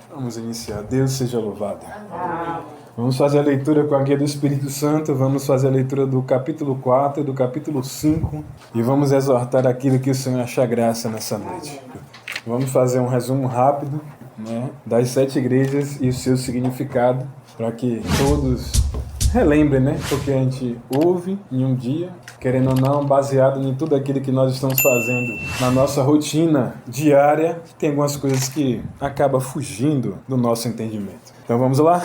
Vamos iniciar. Deus seja louvado. Vamos fazer a leitura com a guia do Espírito Santo. Vamos fazer a leitura do capítulo 4 e do capítulo 5. E vamos exortar aquilo que o Senhor achar graça nessa noite. Vamos fazer um resumo rápido, né, das 7 igrejas e o seu significado, para que todos relembrem, né? Porque a gente ouve em um dia, querendo ou não, baseado em tudo aquilo que nós estamos fazendo na nossa rotina diária, tem algumas coisas que acabam fugindo do nosso entendimento. Então vamos lá?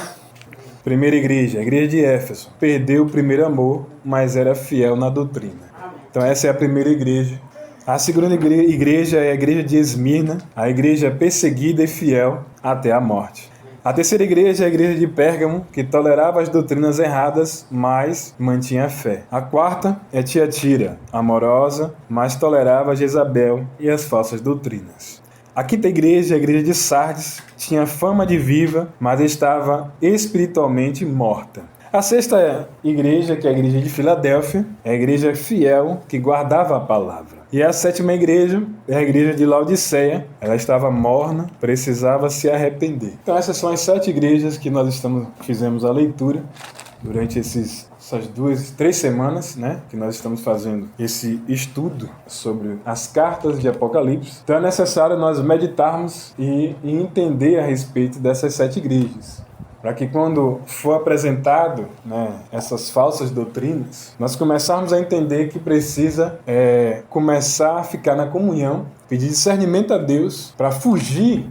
Primeira igreja, a igreja de Éfeso. Perdeu o primeiro amor, mas era fiel na doutrina. Então essa é a primeira igreja. A segunda igreja é a igreja de Esmirna, a igreja perseguida e fiel até a morte. A terceira igreja é a igreja de Pérgamo, que tolerava as doutrinas erradas, mas mantinha a fé. A quarta é Tiatira, amorosa, mas tolerava Jezabel e as falsas doutrinas. A quinta igreja, a igreja de Sardes, tinha fama de viva, mas estava espiritualmente morta. A sexta igreja, que é a igreja de Filadélfia, é a igreja fiel que guardava a palavra. E a sétima igreja é a igreja de Laodiceia. Ela estava morna, precisava se arrepender. Então essas são as 7 igrejas que nós fizemos a leitura durante essas 3 semanas, né, que nós estamos fazendo esse estudo sobre as cartas de Apocalipse. Então é necessário nós meditarmos e entender a respeito dessas 7 igrejas, para que quando for apresentado, né, essas falsas doutrinas, nós começarmos a entender que precisa começar a ficar na comunhão, pedir discernimento a Deus para fugir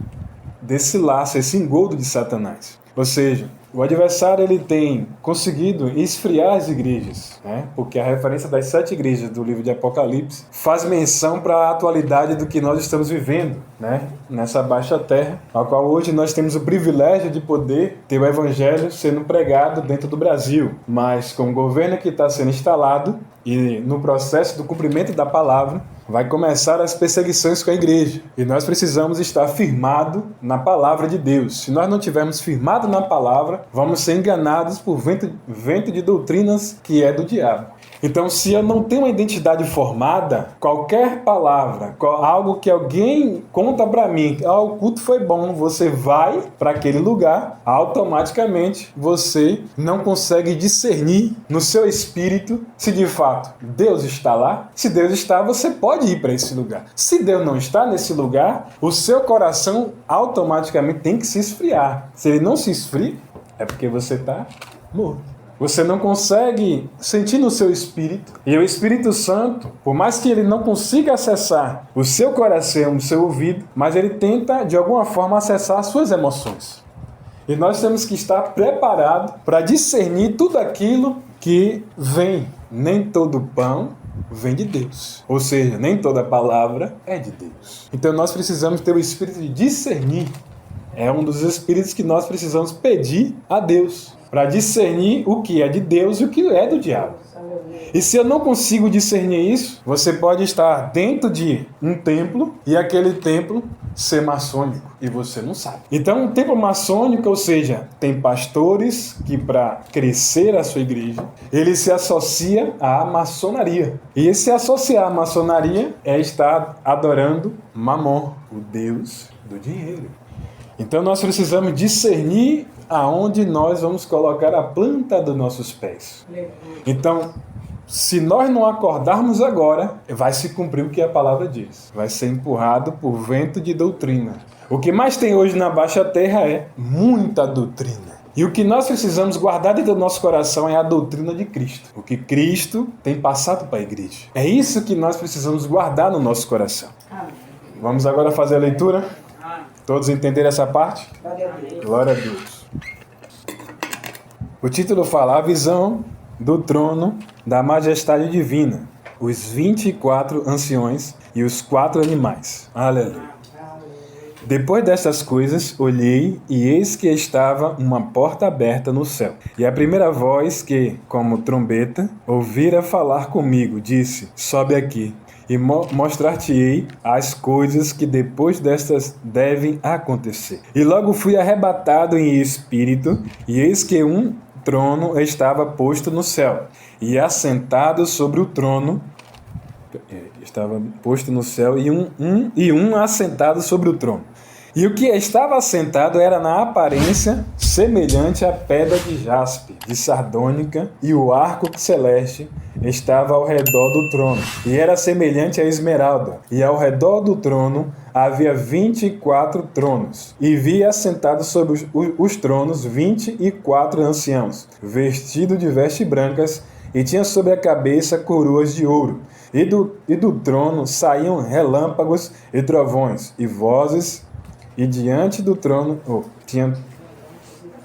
desse laço, esse engodo de Satanás. Ou seja, o adversário ele tem conseguido esfriar as igrejas, né? Porque a referência das 7 igrejas do livro de Apocalipse faz menção para a atualidade do que nós estamos vivendo, né? Nessa baixa terra, a qual hoje nós temos o privilégio de poder ter o evangelho sendo pregado dentro do Brasil, mas com o governo que está sendo instalado e no processo do cumprimento da palavra, vai começar as perseguições com a igreja. E nós precisamos estar firmados na palavra de Deus. Se nós não estivermos firmados na palavra, vamos ser enganados por vento de doutrinas que é do diabo. Então, se eu não tenho uma identidade formada, qualquer palavra, algo que alguém conta para mim, o culto foi bom, você vai para aquele lugar, automaticamente você não consegue discernir no seu espírito se de fato Deus está lá. Se Deus está, você pode ir para esse lugar. Se Deus não está nesse lugar, o seu coração automaticamente tem que se esfriar. Se ele não se esfria, é porque você está morto. Você não consegue sentir no seu espírito. E o Espírito Santo, por mais que ele não consiga acessar o seu coração, o seu ouvido, mas ele tenta, de alguma forma, acessar as suas emoções. E nós temos que estar preparados para discernir tudo aquilo que vem. Nem todo pão vem de Deus. Ou seja, nem toda palavra é de Deus. Então nós precisamos ter o espírito de discernir. É um dos espíritos que nós precisamos pedir a Deus, para discernir o que é de Deus e o que é do diabo. E se eu não consigo discernir isso, você pode estar dentro de um templo e aquele templo ser maçônico e você não sabe. Então, um templo maçônico, ou seja, tem pastores que para crescer a sua igreja, ele se associa à maçonaria. E se associar à maçonaria é estar adorando Mamon, o Deus do dinheiro. Então nós precisamos discernir aonde nós vamos colocar a planta dos nossos pés. Então, se nós não acordarmos agora, vai se cumprir o que a palavra diz. Vai ser empurrado por vento de doutrina. O que mais tem hoje na baixa terra é muita doutrina. E o que nós precisamos guardar dentro do nosso coração é a doutrina de Cristo. O que Cristo tem passado para a igreja. É isso que nós precisamos guardar no nosso coração. Vamos agora fazer a leitura? Todos entenderam essa parte? Glória a Deus. O título fala: a visão do trono da majestade divina, os 24 anciões e os 4 animais. Aleluia. Depois destas coisas, olhei e eis que estava uma porta aberta no céu. E a primeira voz que, como trombeta, ouvira falar comigo, disse: sobe aqui e mostrar-te-ei as coisas que depois destas devem acontecer. E logo fui arrebatado em espírito, e eis que um trono estava posto no céu, e assentado sobre o trono, estava posto no céu, e um assentado sobre o trono. E o que estava assentado era na aparência semelhante à pedra de jaspe, de sardônica, e o arco celeste estava ao redor do trono, e era semelhante à esmeralda, e ao redor do trono havia 24 tronos, e vi assentados sobre os tronos 24 anciãos, vestidos de vestes brancas, e tinha sobre a cabeça coroas de ouro, e do trono saíam relâmpagos e trovões, e vozes, e diante do trono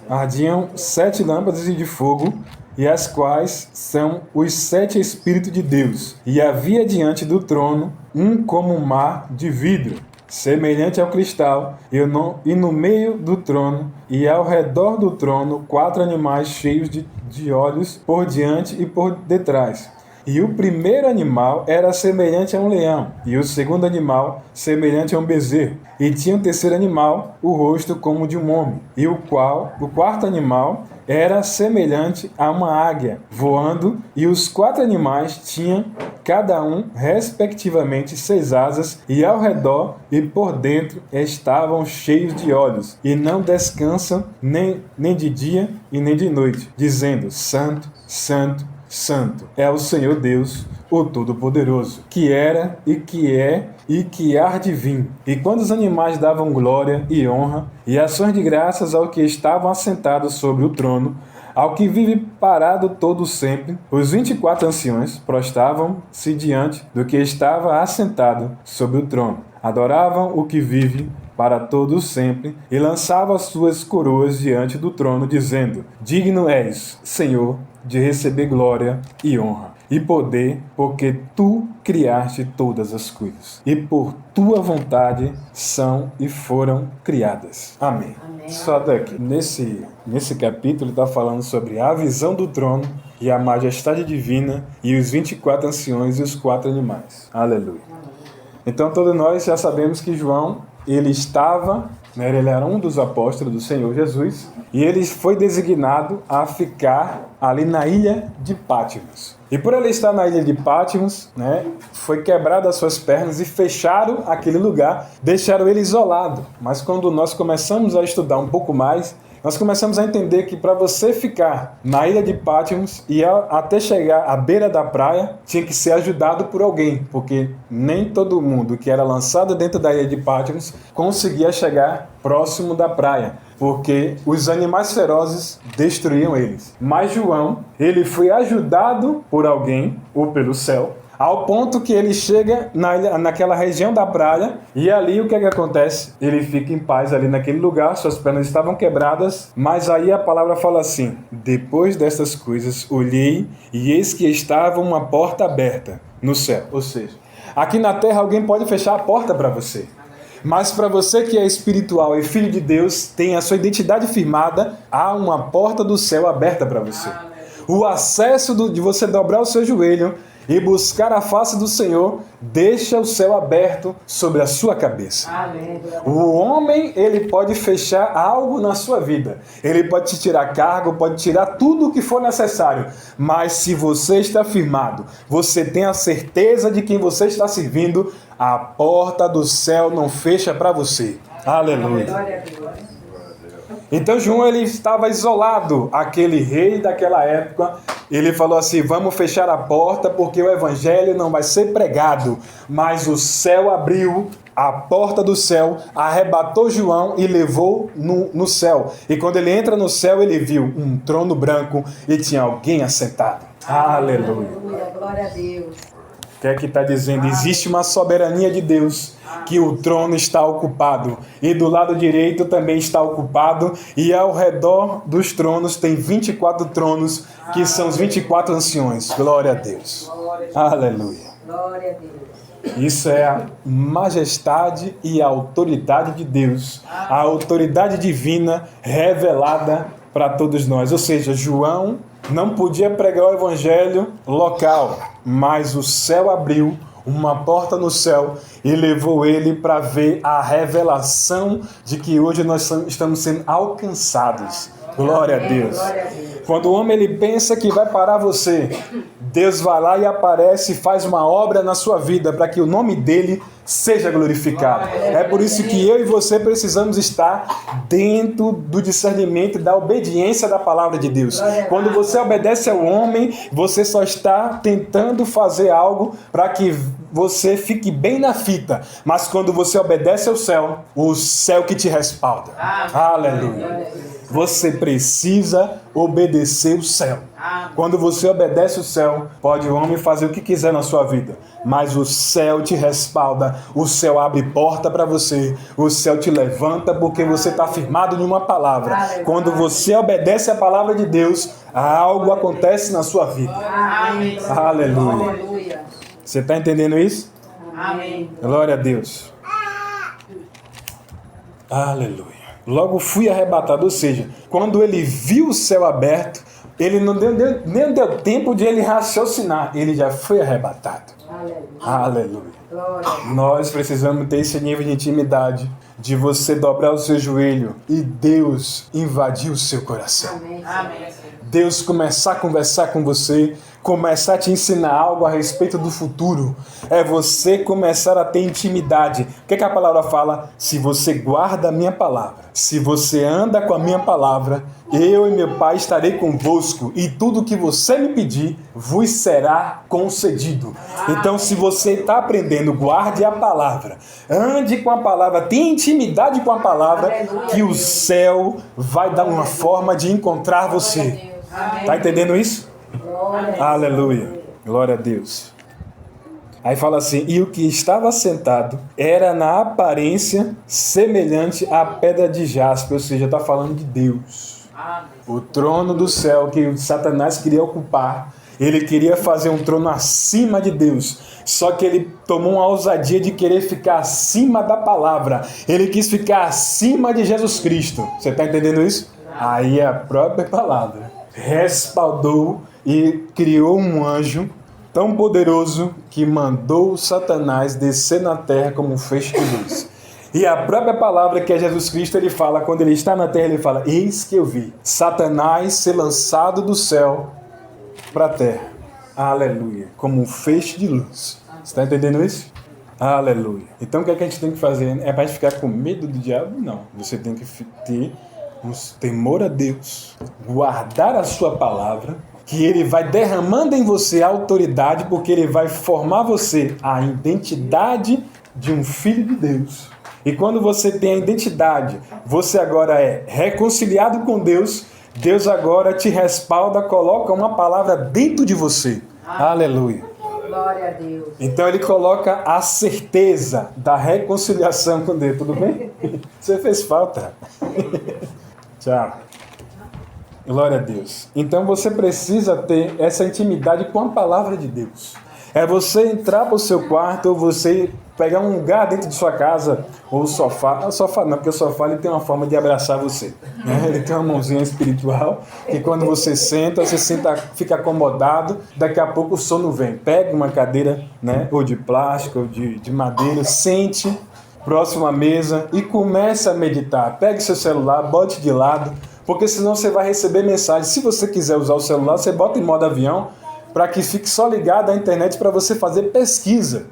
ardiam 7 lâmpadas de fogo, e as quais são os 7 Espíritos de Deus. E havia diante do trono um como um mar de vidro, semelhante ao cristal, e no meio do trono e ao redor do trono 4 animais cheios de olhos por diante e por detrás. E o primeiro animal era semelhante a um leão, e o segundo animal semelhante a um bezerro. E tinha o terceiro animal o rosto como de um homem, e o quarto animal era semelhante a uma águia, voando, e os 4 animais tinham cada um, respectivamente, 6 asas, e ao redor e por dentro estavam cheios de olhos, e não descansam nem de dia e nem de noite, dizendo: Santo, Santo, Santo é o Senhor Deus, o Todo-Poderoso, que era e que é e que há de vir. E quando os animais davam glória e honra e ações de graças ao que estavam assentados sobre o trono, ao que vive parado todo sempre, os 24 anciões prostravam-se diante do que estava assentado sobre o trono. Adoravam o que vive para todo sempre e lançavam as suas coroas diante do trono, dizendo: Digno és, Senhor, de receber glória e honra e poder, porque tu criaste todas as coisas, e por tua vontade são e foram criadas. Amém. Amém. Só daqui. Nesse capítulo está falando sobre a visão do trono e a majestade divina e os 24 anciões e os 4 animais. Aleluia. Então todos nós já sabemos que João, ele era um dos apóstolos do Senhor Jesus, e ele foi designado a ficar ali na ilha de Patmos. E por ele estar na ilha de Patmos, foi quebrado as suas pernas e fecharam aquele lugar, deixaram ele isolado. Mas quando nós começamos a estudar um pouco mais, nós começamos a entender que para você ficar na ilha de Patmos e até chegar à beira da praia, tinha que ser ajudado por alguém, porque nem todo mundo que era lançado dentro da ilha de Patmos conseguia chegar próximo da praia, porque os animais ferozes destruíam eles. Mas João, ele foi ajudado por alguém, ou pelo céu, ao ponto que ele chega naquela região da praia, e ali o que acontece? Ele fica em paz ali naquele lugar, suas pernas estavam quebradas, mas aí a palavra fala assim: depois destas coisas olhei, e eis que estava uma porta aberta no céu. Ou seja, aqui na terra alguém pode fechar a porta para você, mas para você que é espiritual e filho de Deus, tem a sua identidade firmada, há uma porta do céu aberta para você. O acesso de você dobrar o seu joelho e buscar a face do Senhor, deixa o céu aberto sobre a sua cabeça. Amém. O homem, ele pode fechar algo na sua vida. Ele pode te tirar cargo, pode tirar tudo o que for necessário. Mas se você está firmado, você tem a certeza de quem você está servindo, a porta do céu não fecha para você. Aleluia. Então João, ele estava isolado, aquele rei daquela época. Ele falou assim: vamos fechar a porta porque o evangelho não vai ser pregado. Mas o céu abriu, a porta do céu, arrebatou João e levou no céu. E quando ele entra no céu, ele viu um trono branco e tinha alguém assentado. Aleluia. Glória a Deus. O que é que está dizendo? Existe uma soberania de Deus, que o trono está ocupado, e do lado direito também está ocupado, e ao redor dos tronos tem 24 tronos, que são os 24 anciões. Glória a Deus. Aleluia. Glória a Deus. Isso é a majestade e a autoridade de Deus, a autoridade divina revelada para todos nós. Ou seja, João não podia pregar o evangelho local, mas o céu abriu, uma porta no céu, e levou ele para ver a revelação de que hoje nós estamos sendo alcançados. Glória a Deus. Quando o homem ele pensa que vai parar você, Deus vai lá e aparece e faz uma obra na sua vida para que o nome dele seja glorificado. É por isso que eu e você precisamos estar dentro do discernimento, da obediência da palavra de Deus. Quando você obedece ao homem, você só está tentando fazer algo para que você fique bem na fita. Mas quando você obedece ao céu, o céu que te respalda. Aleluia. Você precisa obedecer o céu. Quando você obedece o céu, pode o homem fazer o que quiser na sua vida, mas o céu te respalda, o céu abre porta para você, o céu te levanta porque você está firmado em uma palavra. Quando você obedece a palavra de Deus, algo acontece na sua vida. Aleluia. Você está entendendo isso? Amém. Glória a Deus. Aleluia. Logo fui arrebatado, ou seja, quando ele viu o céu aberto, ele nem deu tempo de ele raciocinar, ele já foi arrebatado. Aleluia. Nós precisamos ter esse nível de intimidade, de você dobrar o seu joelho e Deus invadir o seu coração. Amém. Deus começar a conversar com você, começar a te ensinar algo a respeito do futuro. É você começar a ter intimidade. O que a palavra fala? Se você guarda a minha palavra, se você anda com a minha palavra, eu e meu Pai estarei convosco, e tudo que você me pedir vos será concedido. Então, se você está aprendendo, guarde a palavra, ande com a palavra, tenha intimidade com a palavra, que o céu vai dar uma forma de encontrar você. Está entendendo isso? Aleluia. Glória a Deus. Aí fala assim, e o que estava sentado era na aparência semelhante à pedra de jaspe, ou seja, está falando de Deus. O trono do céu que Satanás queria ocupar, ele queria fazer um trono acima de Deus, só que ele tomou uma ousadia de querer ficar acima da palavra, ele quis ficar acima de Jesus Cristo. Você está entendendo isso? Aí a própria palavra respaldou e criou um anjo tão poderoso que mandou Satanás descer na terra como um feixe de luz. E a própria palavra que é Jesus Cristo, ele fala, quando ele está na terra, ele fala, eis que eu vi Satanás ser lançado do céu para a terra. Aleluia. Como um feixe de luz. Você está entendendo isso? Aleluia. Então o que a gente tem que fazer? É para ficar com medo do diabo? Não. Você tem que ter um temor a Deus, guardar a sua palavra, que ele vai derramando em você a autoridade, porque ele vai formar você a identidade de um filho de Deus. E quando você tem a identidade, você agora é reconciliado com Deus, Deus agora te respalda, coloca uma palavra dentro de você. Aleluia. Glória a Deus. Então ele coloca a certeza da reconciliação com Deus. Tudo bem? Você fez falta. Tchau. Glória a Deus. Então você precisa ter essa intimidade com a palavra de Deus. É você entrar para o seu quarto, ou você pegar um lugar dentro de sua casa, ou o sofá. O sofá não, porque o sofá ele tem uma forma de abraçar você. Né? Ele tem uma mãozinha espiritual, que quando você senta, fica acomodado, daqui a pouco o sono vem. Pega uma cadeira, né, ou de plástico, ou de madeira, sente próximo à mesa e comece a meditar. Pegue seu celular, bote de lado, porque senão você vai receber mensagem. Se você quiser usar o celular, você bota em modo avião, para que fique só ligado à internet para você fazer pesquisa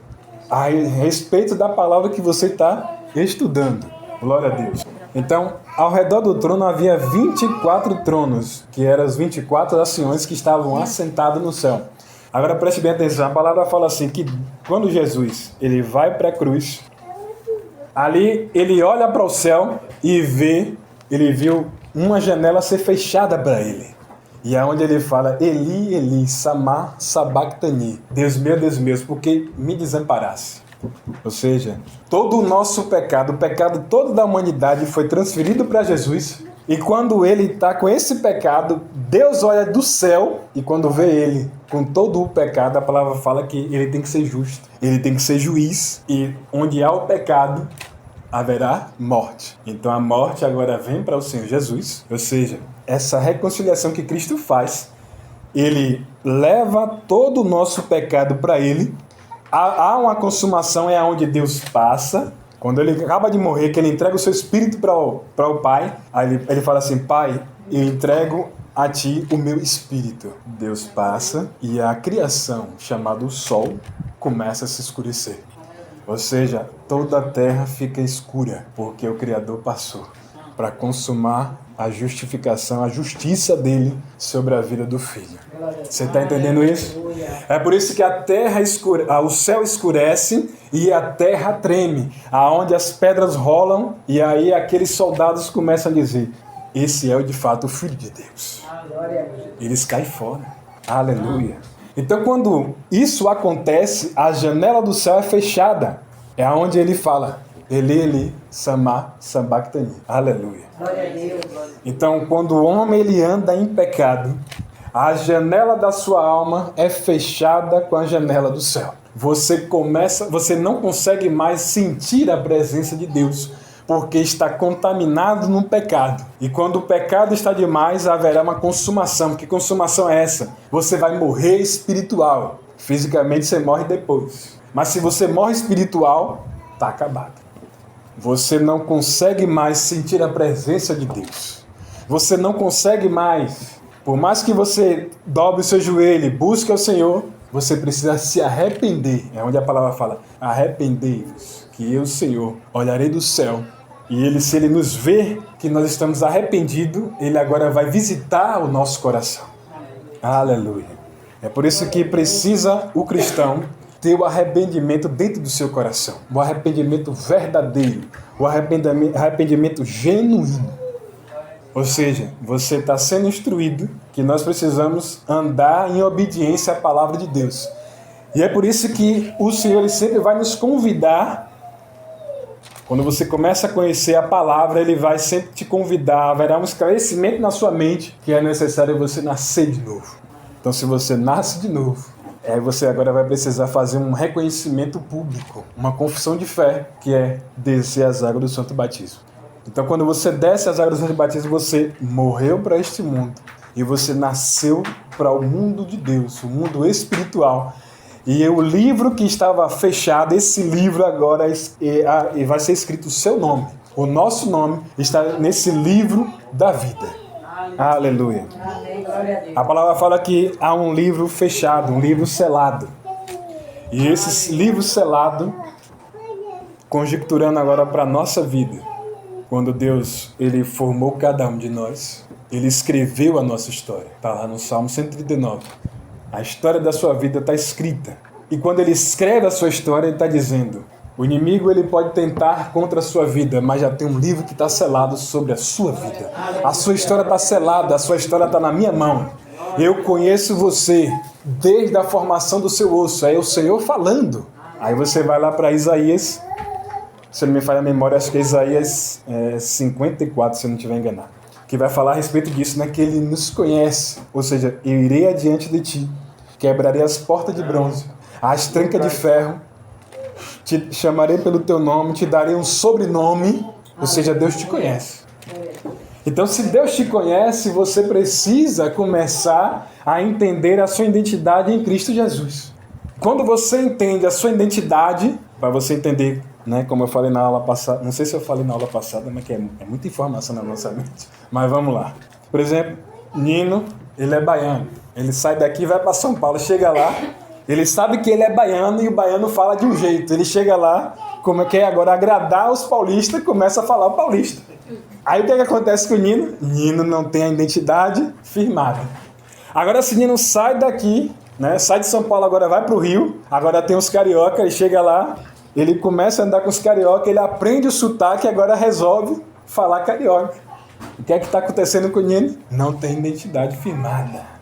a respeito da palavra que você está estudando. Glória a Deus. Então, ao redor do trono havia 24 tronos, que eram os 24 anciões que estavam assentados no céu. Agora preste bem atenção, a palavra fala assim, que quando Jesus ele vai para a cruz, ali ele olha para o céu e ele viu uma janela ser fechada para ele. E é onde ele fala, Eli, Eli, Samá, Sabactani. Deus meu, por que me desamparasse? Ou seja, todo o nosso pecado, o pecado todo da humanidade foi transferido para Jesus. E quando ele está com esse pecado, Deus olha do céu e quando vê ele com todo o pecado, a palavra fala que ele tem que ser justo. Ele tem que ser juiz. E onde há o pecado, haverá morte. Então a morte agora vem para o Senhor Jesus. Ou seja, essa reconciliação que Cristo faz, ele leva todo o nosso pecado para ele. Há uma consumação, é onde Deus passa. Quando ele acaba de morrer, que ele entrega o seu espírito para o Pai, aí ele fala assim, Pai, eu entrego a ti o meu espírito. Deus passa e a criação, chamada o sol, começa a se escurecer. Ou seja, toda a terra fica escura, porque o Criador passou para consumar a justificação, a justiça dele sobre a vida do Filho. Você está entendendo isso? É por isso que a terra o céu escurece e a terra treme, aonde as pedras rolam, e aí aqueles soldados começam a dizer: esse é de fato o Filho de Deus. Eles caem fora. Aleluia. Então, quando isso acontece, a janela do céu é fechada. É onde ele fala: Eli, sabachthani. Aleluia. Glória a Deus. Então, quando o homem ele anda em pecado, a janela da sua alma é fechada com a janela do céu. Você não consegue mais sentir a presença de Deus, porque está contaminado no pecado. E quando o pecado está demais, haverá uma consumação. Que consumação é essa? Você vai morrer espiritual. Fisicamente você morre depois. Mas se você morre espiritual, está acabado. Você não consegue mais sentir a presença de Deus. Você não consegue mais. Por mais que você dobre o seu joelho e busque ao Senhor, você precisa se arrepender. É onde a palavra fala: arrependei-vos, que eu, Senhor, olharei do céu. E se ele nos vê que nós estamos arrependidos, ele agora vai visitar o nosso coração. Aleluia. É por isso que precisa o cristão ter o arrependimento dentro do seu coração. O arrependimento verdadeiro. O arrependimento genuíno. Ou seja, você está sendo instruído que nós precisamos andar em obediência à palavra de Deus. E é por isso que o Senhor ele sempre vai nos convidar. Quando você começa a conhecer a palavra, ele vai sempre te convidar. Haverá um esclarecimento na sua mente que é necessário você nascer de novo. Então, se você nasce de novo, você agora vai precisar fazer um reconhecimento público, uma confissão de fé, que é descer as águas do Santo Batismo. Então, quando você desce as águas do Santo Batismo, você morreu para este mundo e você nasceu para o mundo de Deus, o mundo espiritual. E o livro que estava fechado, esse livro agora vai ser escrito o seu nome. O nosso nome está nesse livro da vida. Aleluia. Amém. Glória a Deus. A palavra fala que há um livro fechado, um livro selado. E esse livro selado, conjecturando agora para a nossa vida, quando Deus ele formou cada um de nós, ele escreveu a nossa história. Está lá no Salmo 139. A história da sua vida está escrita. E quando ele escreve a sua história, ele está dizendo: o inimigo ele pode tentar contra a sua vida, mas já tem um livro que está selado sobre a sua vida. A sua história está selada, a sua história está na minha mão. Eu conheço você desde a formação do seu osso. É o Senhor falando. Aí você vai lá para Isaías, se não me falha a memória, acho que é Isaías 54, se eu não estiver enganado, que vai falar a respeito disso, né? Que ele nos conhece. Ou seja, eu irei adiante de ti, quebrarei as portas de bronze, as trancas de ferro, te chamarei pelo teu nome, te darei um sobrenome. Ou seja, Deus te conhece. Então, se Deus te conhece, você precisa começar a entender a sua identidade em Cristo Jesus. Quando você entende a sua identidade, para você entender, né, como eu falei na aula passada, não sei se eu falei na aula passada, mas que é muita informação na nossa mente. Mas vamos lá. Por exemplo, Nino, ele é baiano. Ele sai daqui e vai para São Paulo. Chega lá, ele sabe que ele é baiano e o baiano fala de um jeito. Ele chega lá, como quer agora agradar os paulistas, começa a falar o paulista. Aí o que acontece com o Nino? Nino não tem a identidade firmada. Agora se Nino sai daqui, né, sai de São Paulo, agora vai para o Rio, agora tem os carioca, ele chega lá, ele começa a andar com os carioca, ele aprende o sotaque e agora resolve falar carioca. O que é que está acontecendo com o Nino? Não tem identidade firmada.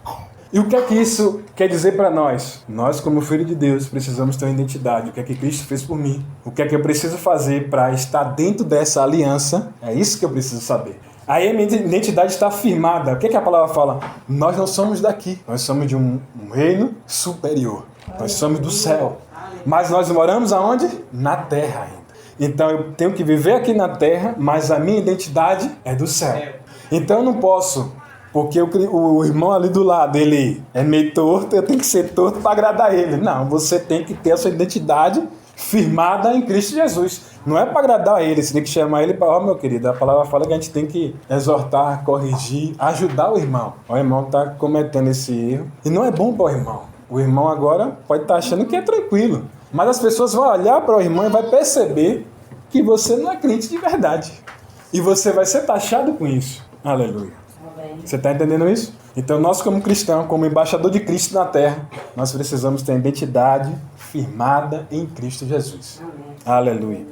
E o que é que isso quer dizer para nós? Nós, como filho de Deus, precisamos ter uma identidade. O que é que Cristo fez por mim? O que é que eu preciso fazer para estar dentro dessa aliança? É isso que eu preciso saber. Aí a minha identidade está firmada. O que é que a palavra fala? Nós não somos daqui. Nós somos de um reino superior. Nós somos do céu. Mas nós moramos aonde? Na terra ainda. Então eu tenho que viver aqui na terra, mas a minha identidade é do céu. Então eu não posso... Porque o irmão ali do lado, ele é meio torto, eu tenho que ser torto para agradar ele. Não, você tem que ter a sua identidade firmada em Cristo Jesus. Não é para agradar ele, você tem que chamar ele para... Ó, meu querido, a palavra fala que a gente tem que exortar, corrigir, ajudar o irmão. O irmão está cometendo esse erro. E não é bom para o irmão. O irmão agora pode estar achando que é tranquilo. Mas as pessoas vão olhar para o irmão e vai perceber que você não é crente de verdade. E você vai ser taxado com isso. Aleluia. Você está entendendo isso? Então nós como cristãos, como embaixador de Cristo na terra, nós precisamos ter identidade firmada em Cristo Jesus. Aleluia.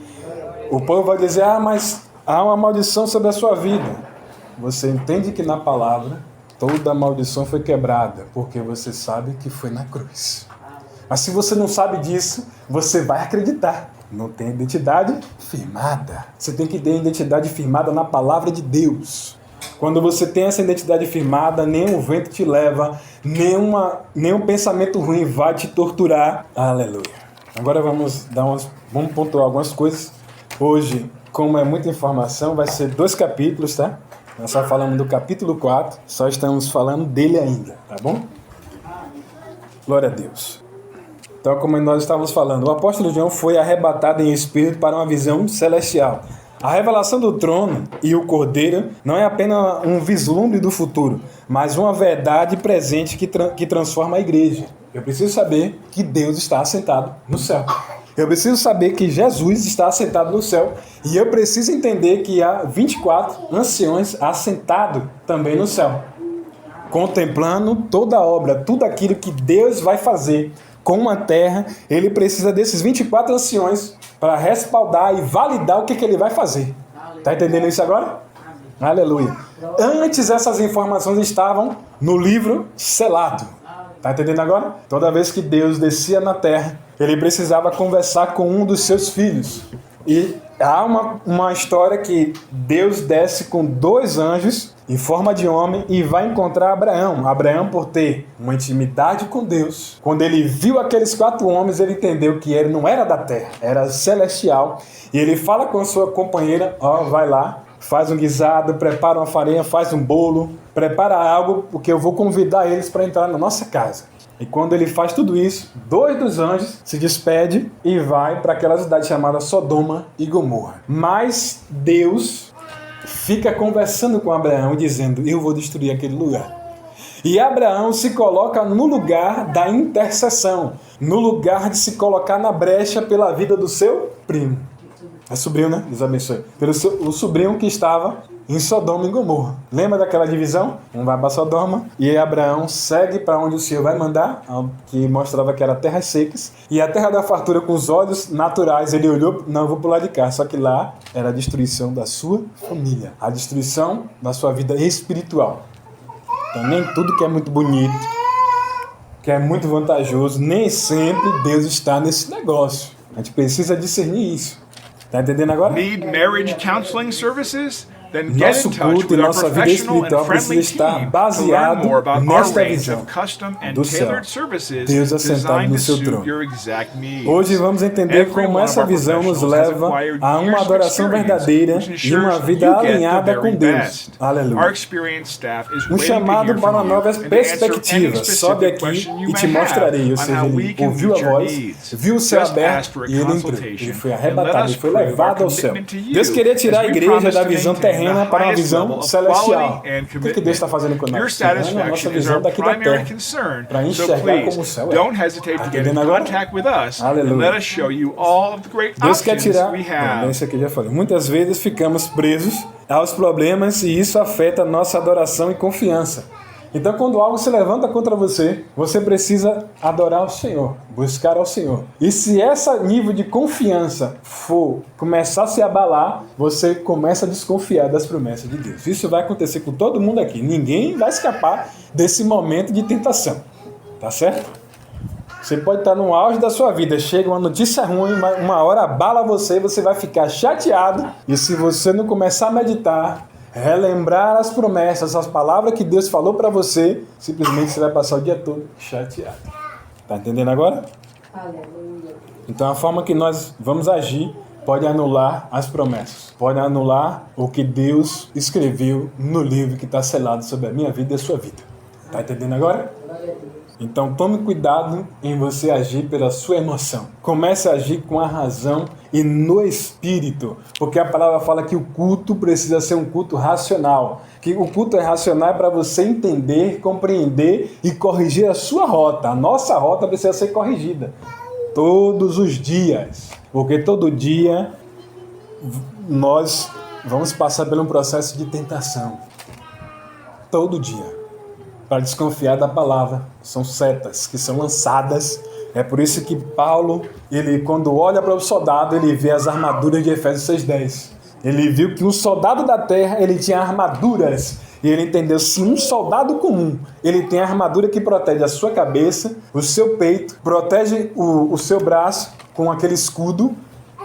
O povo vai dizer, mas há uma maldição sobre a sua vida. Você entende que na palavra toda a maldição foi quebrada, porque você sabe que foi na cruz. Mas se você não sabe disso, você vai acreditar. Não tem identidade firmada. Você tem que ter identidade firmada na palavra de Deus. Quando você tem essa identidade firmada, nenhum vento te leva, nenhum pensamento ruim vai te torturar. Aleluia. Agora vamos pontuar algumas coisas. Hoje, como é muita informação, vai ser 2 capítulos, tá? Nós só falamos do capítulo 4, só estamos falando dele ainda, tá bom? Glória a Deus. Então, como nós estávamos falando, o apóstolo João foi arrebatado em espírito para uma visão celestial. A revelação do trono e o cordeiro não é apenas um vislumbre do futuro, mas uma verdade presente que transforma a igreja. Eu preciso saber que Deus está assentado no céu. Eu preciso saber que Jesus está assentado no céu. E eu preciso entender que há 24 anciões assentados também no céu, contemplando toda a obra, tudo aquilo que Deus vai fazer com a terra. Ele precisa desses 24 anciões para respaldar e validar o que ele vai fazer. Está entendendo isso agora? Aleluia. Antes essas informações estavam no livro selado. Está entendendo agora? Toda vez que Deus descia na terra, ele precisava conversar com um dos seus filhos. E há uma história que Deus desce com 2 anjos em forma de homem e vai encontrar Abraão. Abraão, por ter uma intimidade com Deus, quando ele viu aqueles 4 homens, ele entendeu que ele não era da terra, era celestial. E ele fala com a sua companheira, vai lá, faz um guisado, prepara uma farinha, faz um bolo, prepara algo, porque eu vou convidar eles para entrar na nossa casa. E quando ele faz tudo isso, 2 dos anjos se despedem e vai para aquela cidade chamada Sodoma e Gomorra. Mas Deus fica conversando com Abraão, dizendo, eu vou destruir aquele lugar. E Abraão se coloca no lugar da intercessão, no lugar de se colocar na brecha pela vida do seu primo. É sobrinho, né? Deus abençoe. O sobrinho que estava em Sodoma e Gomorra. Lembra daquela divisão? Um vai para Sodoma e Abraão segue para onde o Senhor vai mandar, que mostrava que era terras secas. E a terra da fartura, com os olhos naturais, ele olhou, não, eu vou pular de cá. Só que lá era a destruição da sua família, a destruição da sua vida espiritual. Então nem tudo que é muito bonito, que é muito vantajoso, nem sempre Deus está nesse negócio. A gente precisa discernir isso. Tá entendendo agora? Need marriage counseling services? Then get Nosso in touch culto e with our nossa vida professional espiritual and precisa friendly estar team to learn baseado more about our nesta range visão of custom and do céu. tailored services Deus assentado designed no to seu suit trono. your exact needs. Hoje vamos entender Every como one essa of our visão nos professionals has leva acquired a years uma of adoração experience, verdadeira which e ensures uma that vida you get the alinhada very com Deus. best. Our Aleluia. experienced staff is Um waiting to chamado hear para from uma you nova and to answer any perspectiva. Sobe specific aqui question you e te may have mostrarei. Ou on seja, how we ele can ouviu a meet your voz, needs. viu o céu Just aberto ask for a e ele entrou. consultation Ele foi and let arrebatado, us ele foi prove our levado ao céu. commitment to you Deus queria tirar a as we igreja promise da to visão maintain terrena the para uma highest visão level of celestial. quality and O que Deus está fazendo commitment. conosco? Your Tirando a nossa satisfaction is visão our daqui da primary terra, concern. para So enxergar como o please, céu é. don't hesitate to get in Entendendo agora? contact with us and Aleluia. let us show you all of the great Deus quer options tirar. we Bem, have. isso aqui eu já falei. Muitas vezes ficamos presos aos problemas e isso afeta a nossa adoração e confiança. Então, quando algo se levanta contra você, você precisa adorar o Senhor, buscar ao Senhor. E se esse nível de confiança for começar a se abalar, você começa a desconfiar das promessas de Deus. Isso vai acontecer com todo mundo aqui. Ninguém vai escapar desse momento de tentação. Tá certo? Você pode estar no auge da sua vida, chega uma notícia ruim, uma hora abala você, você vai ficar chateado. E se você não começar a meditar, relembrar as promessas, as palavras que Deus falou para você, simplesmente você vai passar o dia todo chateado. Tá entendendo agora? Aleluia. Então a forma que nós vamos agir pode anular as promessas, pode anular o que Deus escreveu no livro que está selado sobre a minha vida e a sua vida. Tá entendendo agora? Glória a Deus. Então tome cuidado em você agir pela sua emoção. Comece a agir com a razão e no espírito. Porque a palavra fala que o culto precisa ser um culto racional. Que o culto é racional para você entender, compreender e corrigir a sua rota. A nossa rota precisa ser corrigida. Todos os dias. Porque todo dia nós vamos passar por um processo de tentação. Todo dia. Para desconfiar da palavra. São setas que são lançadas. É por isso que Paulo, ele quando olha para o soldado, ele vê as armaduras de Efésios 6:10. Ele viu que um soldado da terra, ele tinha armaduras. E ele entendeu, se um soldado comum, ele tem a armadura que protege a sua cabeça, o seu peito, protege o seu braço com aquele escudo,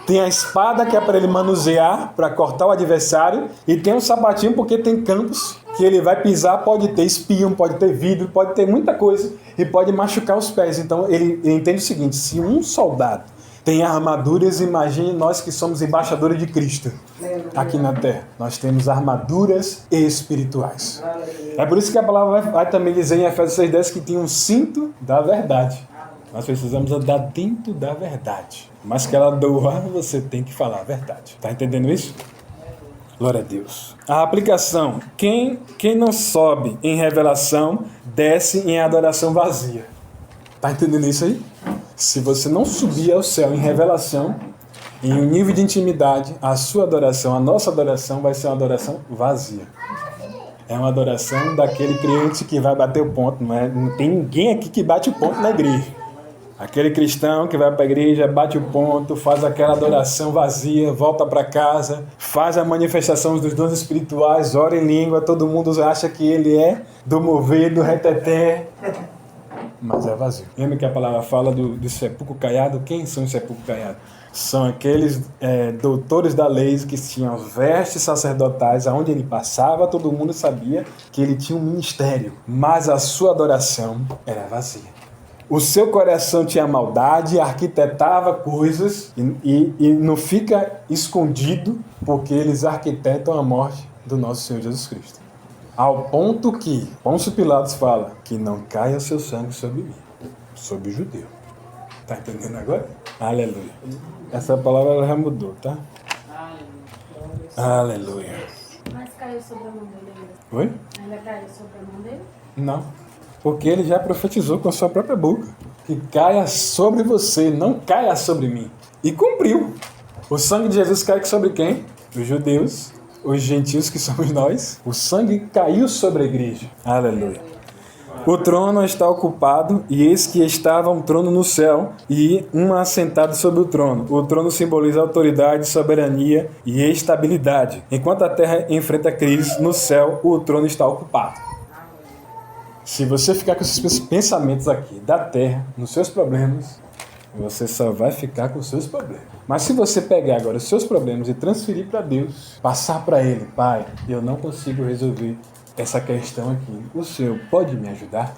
tem a espada que é para ele manusear, para cortar o adversário, e tem um sapatinho porque tem campos que ele vai pisar, pode ter espinho, pode ter vidro, pode ter muita coisa e pode machucar os pés. Então ele entende o seguinte, se um soldado tem armaduras, imagine nós que somos embaixadores de Cristo aqui na terra. Nós temos armaduras espirituais. É por isso que a palavra vai também dizer em Efésios 6:10 que tem um cinto da verdade. Nós precisamos andar dentro da verdade. Mas que ela doa, você tem que falar a verdade. Está entendendo isso? Glória a Deus. A aplicação. Quem não sobe em revelação, desce em adoração vazia. Está entendendo isso aí? Se você não subir ao céu em revelação, em um nível de intimidade, a sua adoração, a nossa adoração vai ser uma adoração vazia. É uma adoração daquele crente que vai bater o ponto. Não tem ninguém aqui que bate o ponto na igreja. Aquele cristão que vai para a igreja, bate o ponto, faz aquela adoração vazia, volta para casa, faz a manifestação dos dons espirituais, ora em língua, todo mundo acha que ele é do mover, do reteté, mas é vazio. Lembra que a palavra fala do sepulcro caiado? Quem são os sepulcros caiados? São aqueles doutores da lei que tinham vestes sacerdotais, aonde ele passava, todo mundo sabia que ele tinha um ministério, mas a sua adoração era vazia. O seu coração tinha maldade, arquitetava coisas e não fica escondido porque eles arquitetam a morte do nosso Senhor Jesus Cristo. Ao ponto que Pôncio Pilatos fala que não caia o seu sangue sobre mim, sobre o judeu. Tá entendendo agora? Aleluia. Essa palavra ela já mudou, tá? Aleluia. Mas caiu sobre a mão dele ainda? Oi? Ainda caiu sobre a mão dele? Não. Porque ele já profetizou com a sua própria boca. Que caia sobre você, não caia sobre mim. E cumpriu. O sangue de Jesus cai sobre quem? Os judeus, os gentios que somos nós. O sangue caiu sobre a igreja. Aleluia. O trono está ocupado, e eis que estava um trono no céu, e um assentado sobre o trono. O trono simboliza autoridade, soberania e estabilidade. Enquanto a terra enfrenta crise, no céu o trono está ocupado. Se você ficar com esses pensamentos aqui da terra, nos seus problemas, você só vai ficar com os seus problemas. Mas se você pegar agora os seus problemas e transferir para Deus, passar para Ele, Pai, eu não consigo resolver essa questão aqui. O Senhor pode me ajudar?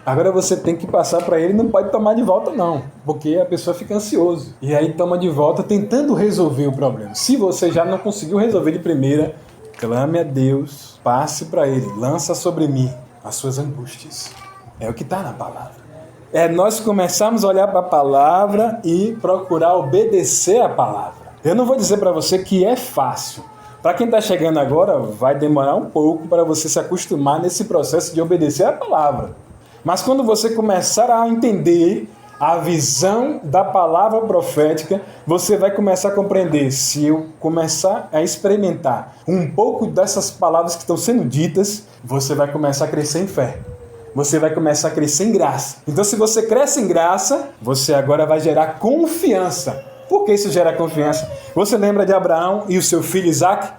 Agora você tem que passar para Ele e não pode tomar de volta não, porque a pessoa fica ansiosa. E aí toma de volta tentando resolver o problema. Se você já não conseguiu resolver de primeira, clame a Deus, passe para Ele, lança sobre mim as suas angústias. É o que está na palavra. É nós começarmos a olhar para a palavra e procurar obedecer a palavra. Eu não vou dizer para você que é fácil. Para quem está chegando agora, vai demorar um pouco para você se acostumar nesse processo de obedecer a palavra. Mas quando você começar a entender a visão da palavra profética, você vai começar a compreender. Se eu começar a experimentar um pouco dessas palavras que estão sendo ditas, você vai começar a crescer em fé. Você vai começar a crescer em graça. Então, se você cresce em graça, você agora vai gerar confiança. Por que isso gera confiança? Você lembra de Abraão e o seu filho Isaac?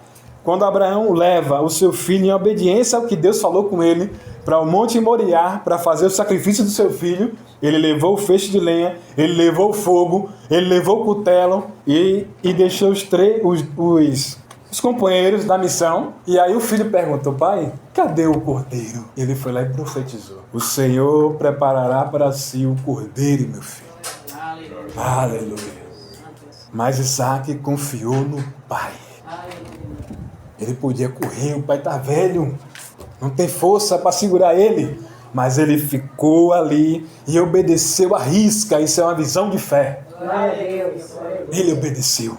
Quando Abraão leva o seu filho em obediência ao que Deus falou com ele, para o Monte Moriá, para fazer o sacrifício do seu filho, ele levou o feixe de lenha, ele levou o fogo, ele levou o cutelo e deixou os companheiros da missão. E aí o filho perguntou: pai, cadê o cordeiro? Ele foi lá e profetizou: o Senhor preparará para si o cordeiro, meu filho. Aleluia. Mas Isaac confiou no pai. Ele podia correr, o pai está velho, não tem força para segurar ele. Mas ele ficou ali e obedeceu à risca. Isso é uma visão de fé. Ele obedeceu.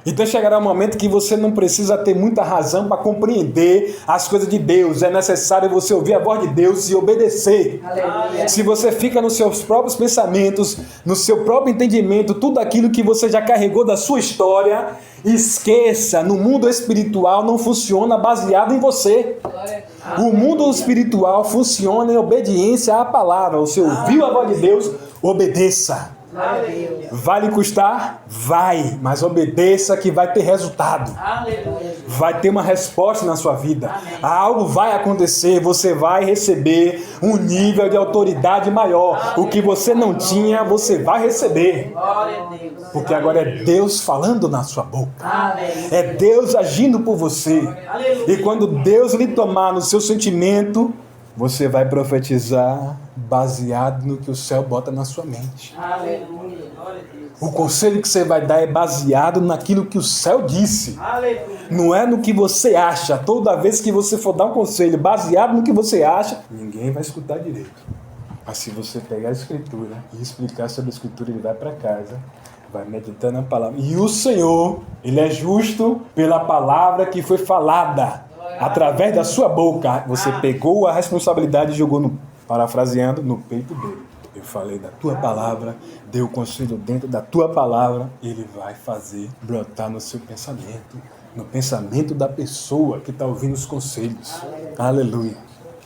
Então chegará um momento que você não precisa ter muita razão para compreender as coisas de Deus. É necessário você ouvir a voz de Deus e obedecer. Aleluia. Se você fica nos seus próprios pensamentos, no seu próprio entendimento, tudo aquilo que você já carregou da sua história, esqueça, no mundo espiritual não funciona baseado em você. O mundo espiritual funciona em obediência à palavra. Você ouviu a voz de Deus, obedeça. Vai lhe custar? Vai, mas obedeça que vai ter resultado. Vai ter uma resposta na sua vida. Algo vai acontecer, você vai receber um nível de autoridade maior. O que você não tinha, você vai receber. Porque agora é Deus falando na sua boca. É Deus agindo por você. E quando Deus lhe tomar no seu sentimento, você vai profetizar baseado no que o céu bota na sua mente. Aleluia. O conselho que você vai dar é baseado naquilo que o céu disse. Aleluia. Não é no que você acha. Toda vez que você for dar um conselho baseado no que você acha, ninguém vai escutar direito. Mas se você pegar a escritura e explicar sobre a escritura, ele vai para casa, vai meditar na palavra. E o Senhor, ele é justo pela palavra que foi falada. Através da sua boca, você pegou a responsabilidade e jogou, parafraseando, no peito dele. Eu falei da tua palavra, dei o conselho dentro da tua palavra, ele vai fazer brotar no seu pensamento, no pensamento da pessoa que está ouvindo os conselhos. Aleluia.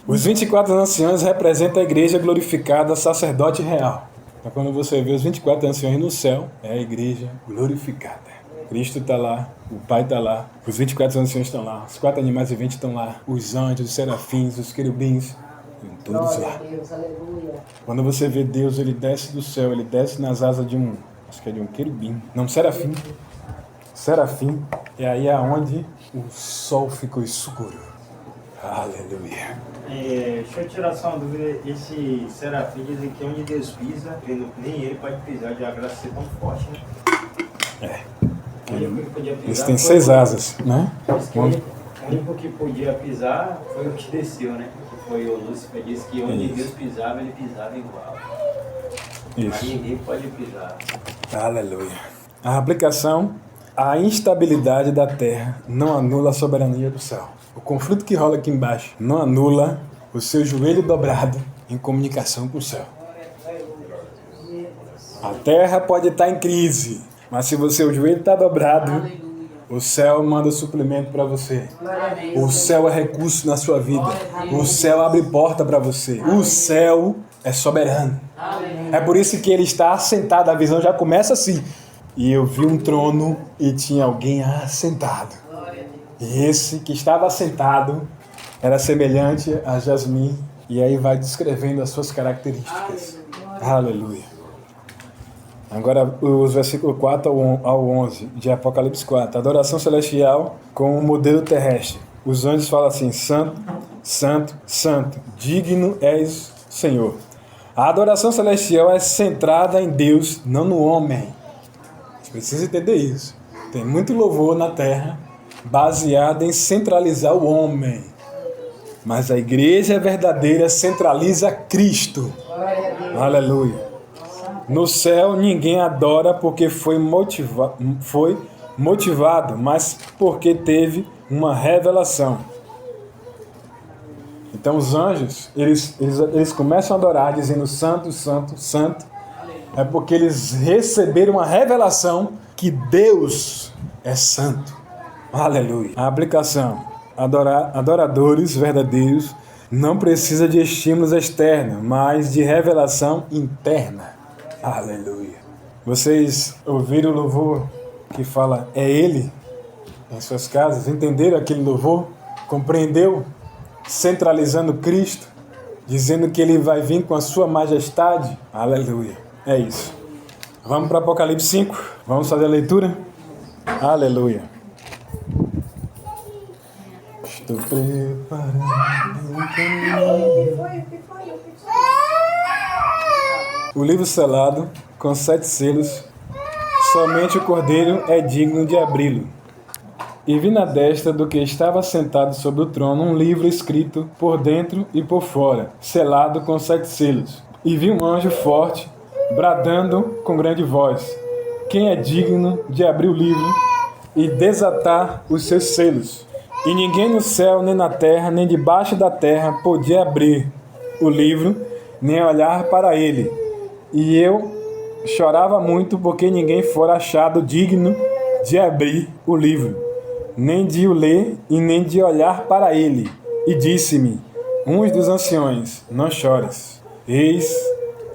Os 24 anciãos representam a igreja glorificada, sacerdote real. Então, quando você vê os 24 anciãos no céu, é a igreja glorificada. Cristo está lá, o Pai está lá, os 24 anciãos estão lá, os 4 animais viventes estão lá, os anjos, os serafins, os querubins, todos lá. Quando você vê Deus, ele desce do céu, ele desce nas asas de um, acho que é de um querubim, não, serafim. Serafim, e aí é onde o sol ficou escuro. Aleluia. Deixa eu tirar só uma dúvida. Esse serafim dizem que onde Deus pisa, nem ele pode pisar, de a graça ser tão forte, né? Eles têm 6 asas, né? O único que podia pisar foi o que desceu, né? Que foi o Lúcifer, disse que onde Deus pisava, ele pisava igual. Isso. Aí ninguém pode pisar. Aleluia. A aplicação: a instabilidade da terra não anula a soberania do céu. O conflito que rola aqui embaixo não anula o seu joelho dobrado em comunicação com o céu. A terra pode estar em crise, mas se o joelho está dobrado, o céu manda suplemento para você. O céu é recurso na sua vida. O céu abre porta para você. O céu é soberano. É por isso que ele está assentado. A visão já começa assim. E eu vi um trono e tinha alguém assentado. E esse que estava assentado era semelhante a Jasmim. E aí vai descrevendo as suas características. Aleluia. Agora, os versículos 4 ao 11 de Apocalipse 4. Adoração celestial com o modelo terrestre. Os anjos falam assim: Santo, Santo, Santo, digno és, Senhor. A adoração celestial é centrada em Deus, não no homem. Você precisa entender isso. Tem muito louvor na terra baseado em centralizar o homem. Mas a igreja verdadeira centraliza Cristo. Aleluia. No céu ninguém adora porque foi motivado, mas porque teve uma revelação. Então os anjos, eles começam a adorar dizendo Santo, Santo, Santo. É porque eles receberam uma revelação que Deus é santo. Aleluia. A aplicação: adoradores verdadeiros não precisa de estímulos externos, mas de revelação interna. Aleluia. Vocês ouviram o louvor que fala é Ele em suas casas? Entenderam aquele louvor? Compreendeu? Centralizando Cristo, dizendo que Ele vai vir com a sua majestade. Aleluia. É isso. Vamos para Apocalipse 5. Vamos fazer a leitura? Aleluia. Estou preparando o caminho. O livro selado, com 7 selos, somente o Cordeiro é digno de abri-lo. E vi na destra do que estava sentado sobre o trono um livro escrito por dentro e por fora, selado com 7 selos. E vi um anjo forte, bradando com grande voz: quem é digno de abrir o livro e desatar os seus selos. E ninguém no céu, nem na terra, nem debaixo da terra podia abrir o livro, nem olhar para ele. E eu chorava muito, porque ninguém fora achado digno de abrir o livro, nem de o ler e nem de olhar para ele. E disse-me uns dos anciões: não chores, eis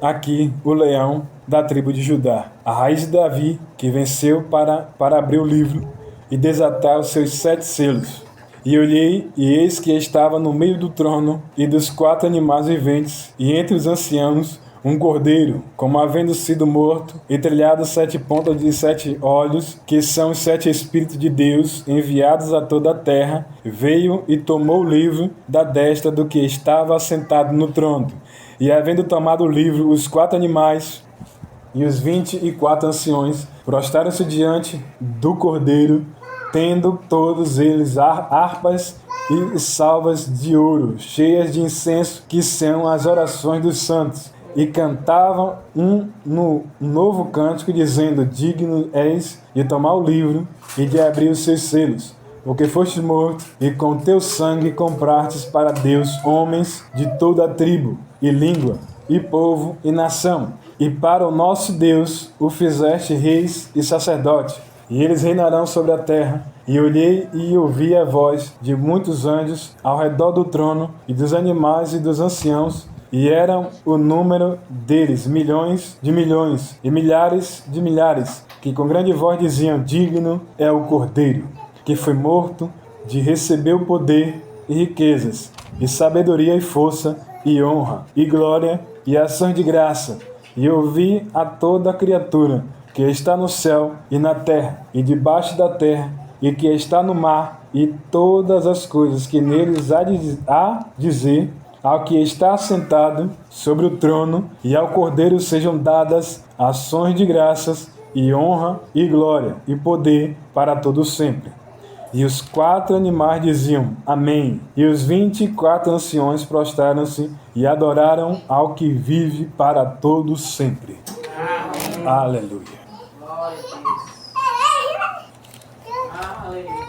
aqui o leão da tribo de Judá, a raiz de Davi, que venceu para abrir o livro e desatar os seus 7 selos. E olhei, e eis que estava no meio do trono e dos 4 animais viventes, e entre os anciãos um cordeiro, como havendo sido morto, e trilhado 7 pontas de 7 olhos, que são os 7 Espíritos de Deus, enviados a toda a terra, veio e tomou o livro da destra do que estava assentado no trono. E havendo tomado o livro, os 4 animais e os 24 anciões prostraram-se diante do cordeiro, tendo todos eles harpas e salvas de ouro, cheias de incenso, que são as orações dos santos, e cantavam no novo cântico, dizendo: digno és de tomar o livro e de abrir os seus selos, porque fostes morto, e com teu sangue comprastes para Deus homens de toda a tribo, e língua, e povo, e nação, e para o nosso Deus o fizeste reis e sacerdote, e eles reinarão sobre a terra. E olhei e ouvi a voz de muitos anjos ao redor do trono, e dos animais e dos anciãos, e eram o número deles milhões de milhões e milhares de milhares, que com grande voz diziam: digno é o Cordeiro, que foi morto, de receber o poder e riquezas, e sabedoria e força, e honra, e glória, e ações de graça. E ouvi a toda a criatura que está no céu e na terra, e debaixo da terra, e que está no mar, e todas as coisas que neles há dizer, ao que está assentado sobre o trono e ao Cordeiro sejam dadas ações de graças, e honra, e glória, e poder para todos sempre. E os 4 animais diziam: amém. E os 24 anciões prostraram-se e adoraram ao que vive para todos sempre. Amém. Aleluia. Glória a Deus. Aleluia.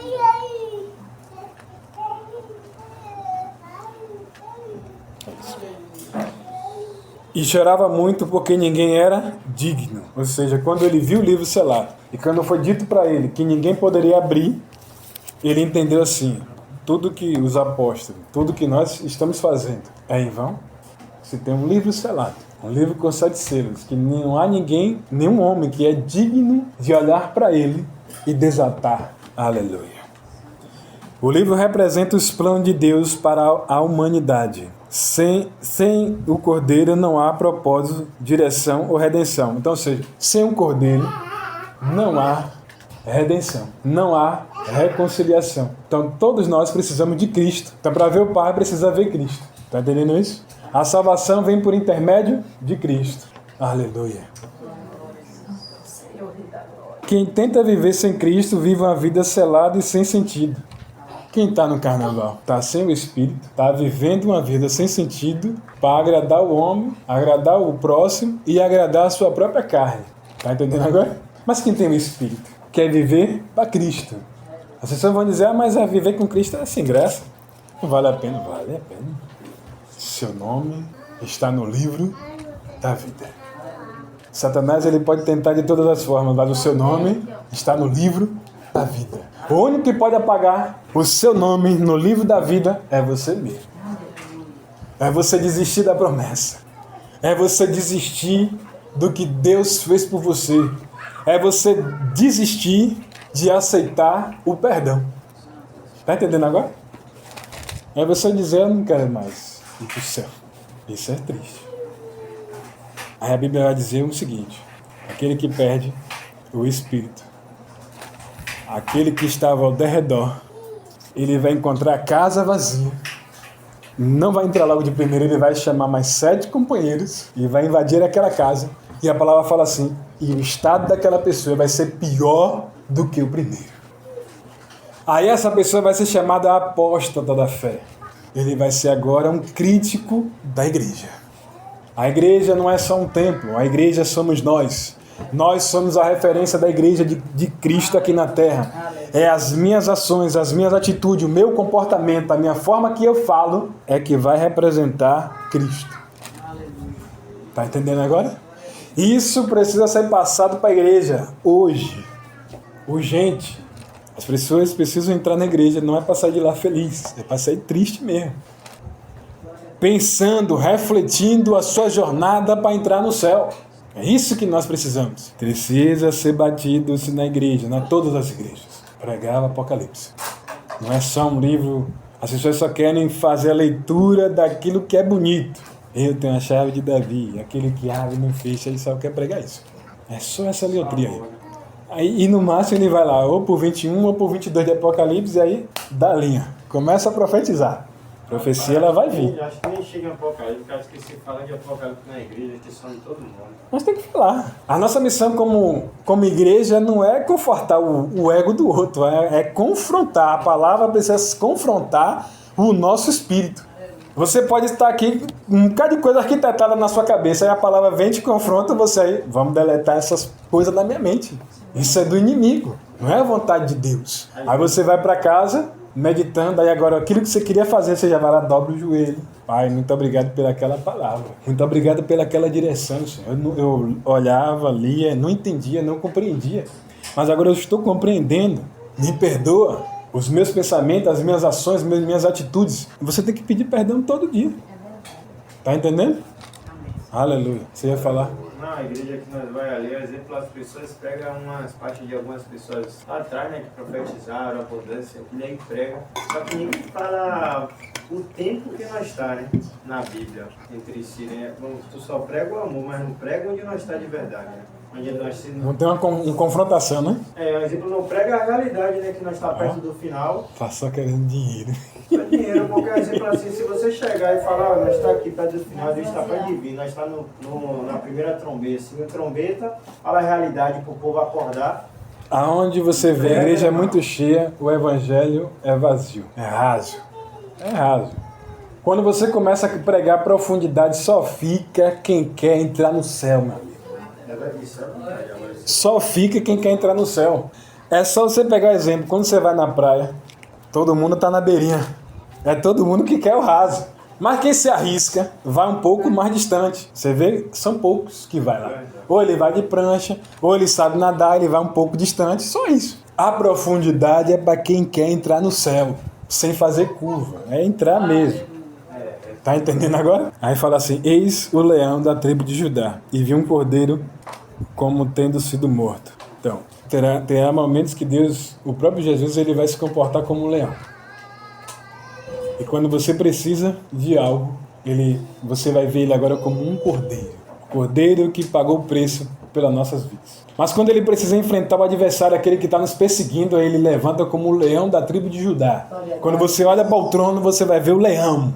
E chorava muito, porque ninguém era digno. Ou seja, quando ele viu o livro selado, e quando foi dito para ele que ninguém poderia abrir, ele entendeu assim: tudo que os apóstolos, tudo que nós estamos fazendo é em vão. Se tem um livro selado, um livro com 7 selos, que não há ninguém, nenhum homem que é digno de olhar para ele e desatar. Aleluia. O livro representa os planos de Deus para a humanidade. Sem o Cordeiro não há propósito, direção ou redenção. Então, ou seja, sem o Cordeiro não há redenção, não há reconciliação. Então, todos nós precisamos de Cristo. Então, para ver o Pai, precisa ver Cristo. Está entendendo isso? A salvação vem por intermédio de Cristo. Aleluia. Quem tenta viver sem Cristo vive uma vida selada e sem sentido. Quem está no carnaval está sem o Espírito, está vivendo uma vida sem sentido para agradar o homem, agradar o próximo e agradar a sua própria carne. Está entendendo agora? Mas quem tem o Espírito quer viver para Cristo. As pessoas vão dizer: mas viver com Cristo é sem graça. Não vale a pena. Vale a pena. Seu nome está no livro da vida. Satanás ele pode tentar de todas as formas, mas o seu nome está no livro da vida. O único que pode apagar o seu nome no livro da vida é você mesmo. É você desistir da promessa. É você desistir do que Deus fez por você. É você desistir de aceitar o perdão. Está entendendo agora? É você dizer: eu não quero mais ir para o céu. Isso é triste. Aí a Bíblia vai dizer o seguinte: aquele que perde o Espírito, aquele que estava ao derredor, ele vai encontrar a casa vazia. Não vai entrar logo de primeiro, ele vai chamar mais 7 companheiros e vai invadir aquela casa. E a palavra fala assim: e o estado daquela pessoa vai ser pior do que o primeiro. Aí essa pessoa vai ser chamada apóstata da fé. Ele vai ser agora um crítico da igreja. A igreja não é só um templo, a igreja somos nós. Nós somos a referência da igreja de Cristo aqui na terra. É as minhas ações, as minhas atitudes, o meu comportamento, a minha forma que eu falo é que vai representar Cristo. Tá entendendo agora? Isso precisa ser passado para a igreja hoje. Urgente. As pessoas precisam entrar na igreja, não é para sair de lá feliz, é para sair triste mesmo. Pensando, refletindo a sua jornada para entrar no céu. É isso que nós precisamos. Precisa ser batido na igreja, em todas as igrejas. Pregar o Apocalipse. Não é só um livro, as pessoas só querem fazer a leitura daquilo que é bonito. Eu tenho a chave de Davi, aquele que abre e não fecha, ele só quer pregar isso. É só essa letria aí. E no máximo ele vai lá, ou por 21 ou por 22 de Apocalipse, e aí dá linha. Começa a profetizar. A profecia ela vai vir. Acho que nem chega em Apocalipse, porque acho que se fala de Apocalipse na igreja, a questão de todo mundo. Mas tem que falar. A nossa missão como igreja não é confortar o ego do outro, é confrontar. A palavra precisa confrontar o nosso espírito. Você pode estar aqui, um bocado de coisa arquitetada na sua cabeça, aí a palavra vem, te confronta, você aí, vamos deletar essas coisas da minha mente. Isso é do inimigo, não é a vontade de Deus. Aí você vai para casa, meditando, aí agora aquilo que você queria fazer, você já vai lá, dobra o joelho. Pai, muito obrigado pelaquela palavra, muito obrigado pelaquela direção, Senhor. Eu olhava, lia, não entendia, não compreendia, mas agora eu estou compreendendo, me perdoa. Os meus pensamentos, as minhas ações, as minhas atitudes. Você tem que pedir perdão todo dia. Tá entendendo? Aleluia. Você ia falar? Na igreja que nós vai ali, exemplo, as pessoas pegam umas partes de algumas pessoas lá atrás, né, que profetizaram, abundância, e aí prega. Só que ninguém fala o tempo que nós está, né, na Bíblia, entre si, né? Tu só prega o amor, mas não prega onde nós está de verdade, né? Onde nós não tem uma confrontação, né? É, exemplo, não prega a realidade, né, que nós está perto do final. Tá só querendo dinheiro. É dinheiro, porque exemplo assim, se você chegar e falar, nós está aqui perto do final, Deus está perto de vir, nós está na primeira trombeta, segunda trombeta, fala a realidade para o povo acordar. Aonde você vê a igreja é muito cheia, o evangelho é vazio, é raso. É raso. Quando você começa a pregar profundidade, só fica quem quer entrar no céu, meu amigo. Só fica quem quer entrar no céu. É só você pegar exemplo, quando você vai na praia, todo mundo está na beirinha. É todo mundo que quer o raso. Mas quem se arrisca vai um pouco mais distante. Você vê que são poucos que vai lá. Ou ele vai de prancha, ou ele sabe nadar, ele vai um pouco distante. Só isso. A profundidade é para quem quer entrar no céu, sem fazer curva. É entrar mesmo. Tá entendendo agora? Aí fala assim, eis o leão da tribo de Judá, e vi um cordeiro como tendo sido morto. Então, terá momentos que Deus, o próprio Jesus, ele vai se comportar como um leão. E quando você precisa de algo, você vai ver ele agora como um cordeiro. Cordeiro que pagou o preço pelas nossas vidas. Mas quando ele precisa enfrentar o adversário, aquele que está nos perseguindo, ele levanta como o leão da tribo de Judá. Quando você olha para o trono, você vai ver o leão.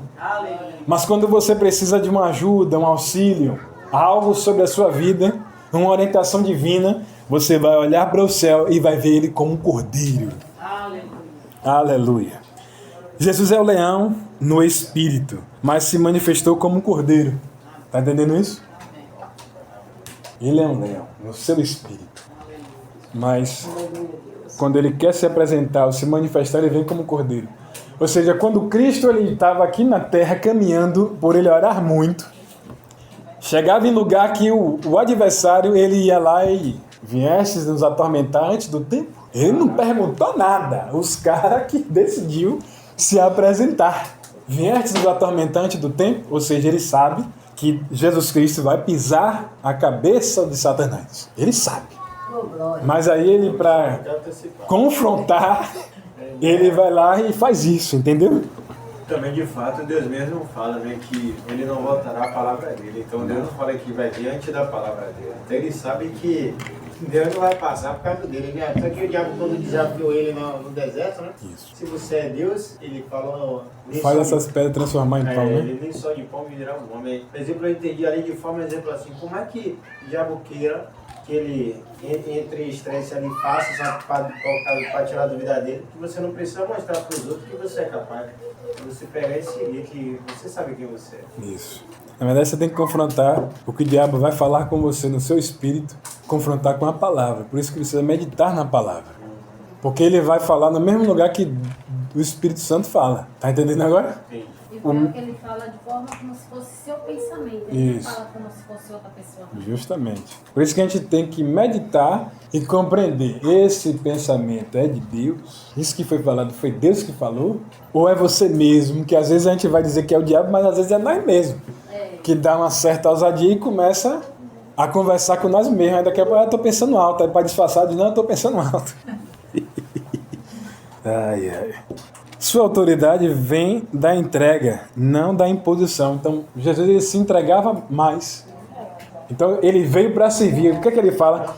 Mas quando você precisa de uma ajuda, um auxílio, algo sobre a sua vida, uma orientação divina, você vai olhar para o céu e vai ver ele como um cordeiro. Aleluia. Jesus é o leão no espírito, mas se manifestou como um cordeiro. Está entendendo isso? Ele é um leão no seu espírito. Mas quando ele quer se apresentar ou se manifestar, ele vem como um cordeiro. Ou seja, quando Cristo estava aqui na terra caminhando, por ele orar muito, chegava em lugar que o adversário ele ia lá e viestes nos atormentar antes do tempo. Ele não perguntou nada. Os caras que decidiu se apresentar. Viestes nos atormentar antes do tempo, ou seja, ele sabe que Jesus Cristo vai pisar a cabeça de Satanás. Ele sabe. Mas aí ele, para confrontar, ele vai lá e faz isso, entendeu? Também, de fato, Deus mesmo fala, né, que ele não voltará a palavra dele. Então, Deus não fala que vai diante da palavra dele. Então, ele sabe que Deus não vai passar por causa dele, né? Só que o diabo, quando desafiou ele no deserto, né? Isso. Se você é Deus, ele fala... Faz essas pedras transformar em pão, né? Ele nem só de pão virá um homem. Por exemplo, eu entendi ali de forma, exemplo assim, como é que o diabo queira que ele, entre estresse ali, faça para tirar a dúvida dele, que você não precisa mostrar para os outros que você é capaz. Você pegar e seguir, que você sabe quem você é. Isso. Na verdade, você tem que confrontar o que o diabo vai falar com você no seu espírito, confrontar com a palavra. Por isso que precisa meditar na palavra. Porque ele vai falar no mesmo lugar que o Espírito Santo fala. Tá entendendo agora? Sim. E pior que ele fala de forma como se fosse seu pensamento. Ele não Isso. fala como se fosse outra pessoa. Justamente. Por isso que a gente tem que meditar e compreender. Esse pensamento é de Deus? Isso que foi falado foi Deus que falou? Ou é você mesmo? Que às vezes a gente vai dizer que é o diabo, mas às vezes é nós mesmos. Que dá uma certa ousadia e começa a conversar com nós mesmos. Aí daqui a pouco eu estou pensando alto. Aí para disfarçar, diz, não, eu estou pensando alto. Ai, ai. Sua autoridade vem da entrega, não da imposição. Então, Jesus ele se entregava mais. Então, ele veio para servir. O que é que ele fala?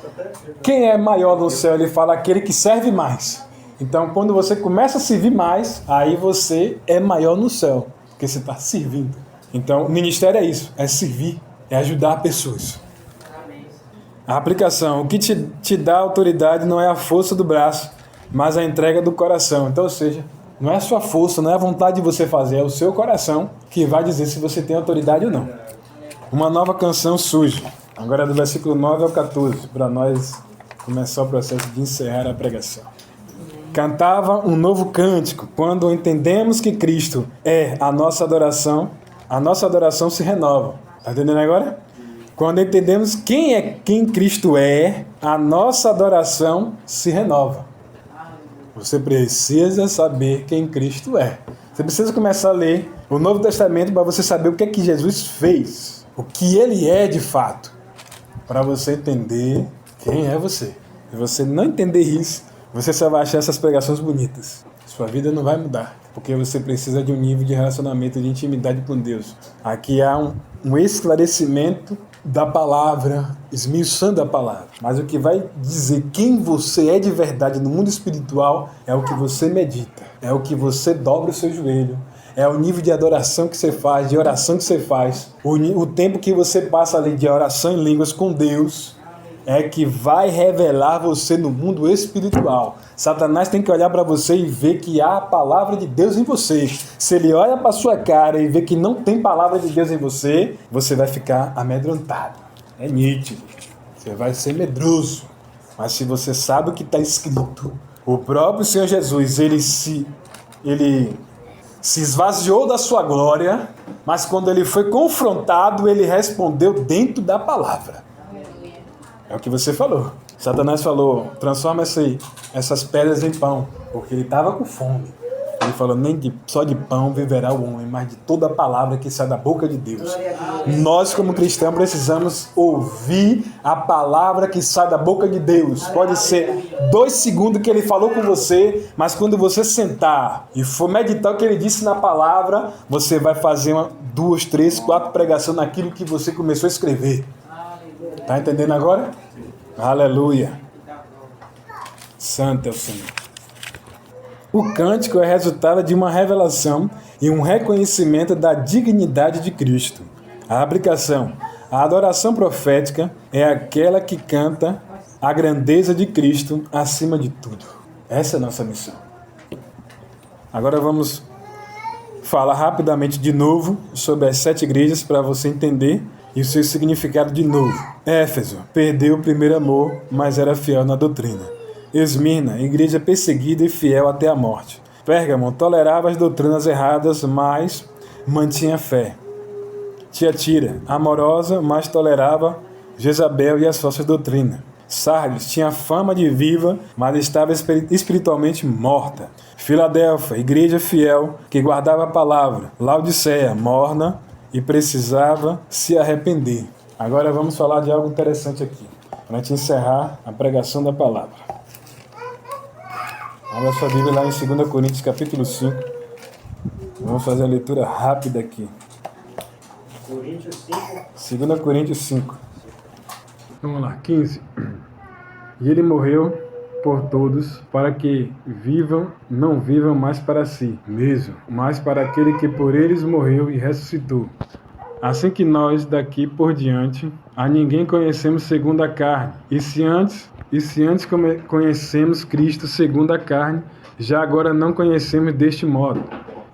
Quem é maior no céu? Ele fala aquele que serve mais. Então, quando você começa a servir mais, aí você é maior no céu, porque você está servindo. Então, o ministério é isso, é servir, é ajudar pessoas. A aplicação, o que te dá autoridade não é a força do braço, mas a entrega do coração. Então, ou seja, não é a sua força, não é a vontade de você fazer, é o seu coração que vai dizer se você tem autoridade ou não. Uma nova canção surge, agora do versículo 9 ao 14, para nós começar o processo de encerrar a pregação. Cantava um novo cântico, quando entendemos que Cristo é a nossa adoração se renova. Está entendendo agora? Quando entendemos quem Cristo é, a nossa adoração se renova. Você precisa saber quem Cristo é. Você precisa começar a ler o Novo Testamento para você saber o que é que Jesus fez, o que ele é de fato, para você entender quem é você. Se você não entender isso, você só vai achar essas pregações bonitas. Sua vida não vai mudar, porque você precisa de um nível de relacionamento, de intimidade com Deus. Aqui há um esclarecimento da palavra, esmiuçando a palavra. Mas o que vai dizer quem você é de verdade no mundo espiritual é o que você medita, é o que você dobra o seu joelho, é o nível de adoração que você faz, de oração que você faz, o tempo que você passa ali de oração em línguas com Deus, é que vai revelar você no mundo espiritual. Satanás tem que olhar para você e ver que há a palavra de Deus em você. Se ele olha para sua cara e vê que não tem palavra de Deus em você, você vai ficar amedrontado. É nítido. Você vai ser medroso. Mas se você sabe o que está escrito, o próprio Senhor Jesus, ele se esvaziou da sua glória, mas quando ele foi confrontado, ele respondeu dentro da palavra. É o que você falou. Satanás falou, transforma essas pedras em pão, porque ele estava com fome. Ele falou, só de pão viverá o homem, mas de toda a palavra que sai da boca de Deus. Nós, como cristãos, precisamos ouvir a palavra que sai da boca de Deus. Pode ser 2 segundos que ele falou com você, mas quando você sentar e for meditar o que ele disse na palavra, você vai fazer 2, 3, 4 pregações naquilo que você começou a escrever. Tá entendendo agora? Aleluia. Santo é o Senhor. O cântico é resultado de uma revelação e um reconhecimento da dignidade de Cristo. A aplicação. A adoração profética é aquela que canta a grandeza de Cristo acima de tudo. Essa é a nossa missão. Agora vamos falar rapidamente de novo sobre as 7 igrejas para você entender e o seu significado de novo. Éfeso, perdeu o primeiro amor, mas era fiel na doutrina. Esmirna, igreja perseguida e fiel até a morte. Pérgamo, tolerava as doutrinas erradas, mas mantinha fé. Tiatira, amorosa, mas tolerava Jezabel e as falsas doutrinas. Sardes, tinha fama de viva, mas estava espiritualmente morta. Filadélfia, igreja fiel, que guardava a palavra. Laodiceia, morna, e precisava se arrepender. Agora vamos falar de algo interessante aqui, para a gente encerrar a pregação da palavra. Abra sua Bíblia lá em 2 Coríntios capítulo 5. Vamos fazer a leitura rápida aqui. Coríntios 5. 2 Coríntios 5. Vamos lá, 15. E ele morreu por todos, para que não vivam mais para si mesmo, mas para aquele que por eles morreu e ressuscitou. Assim que nós, daqui por diante, a ninguém conhecemos segundo a carne. E se antes conhecemos Cristo segundo a carne, já agora não conhecemos deste modo.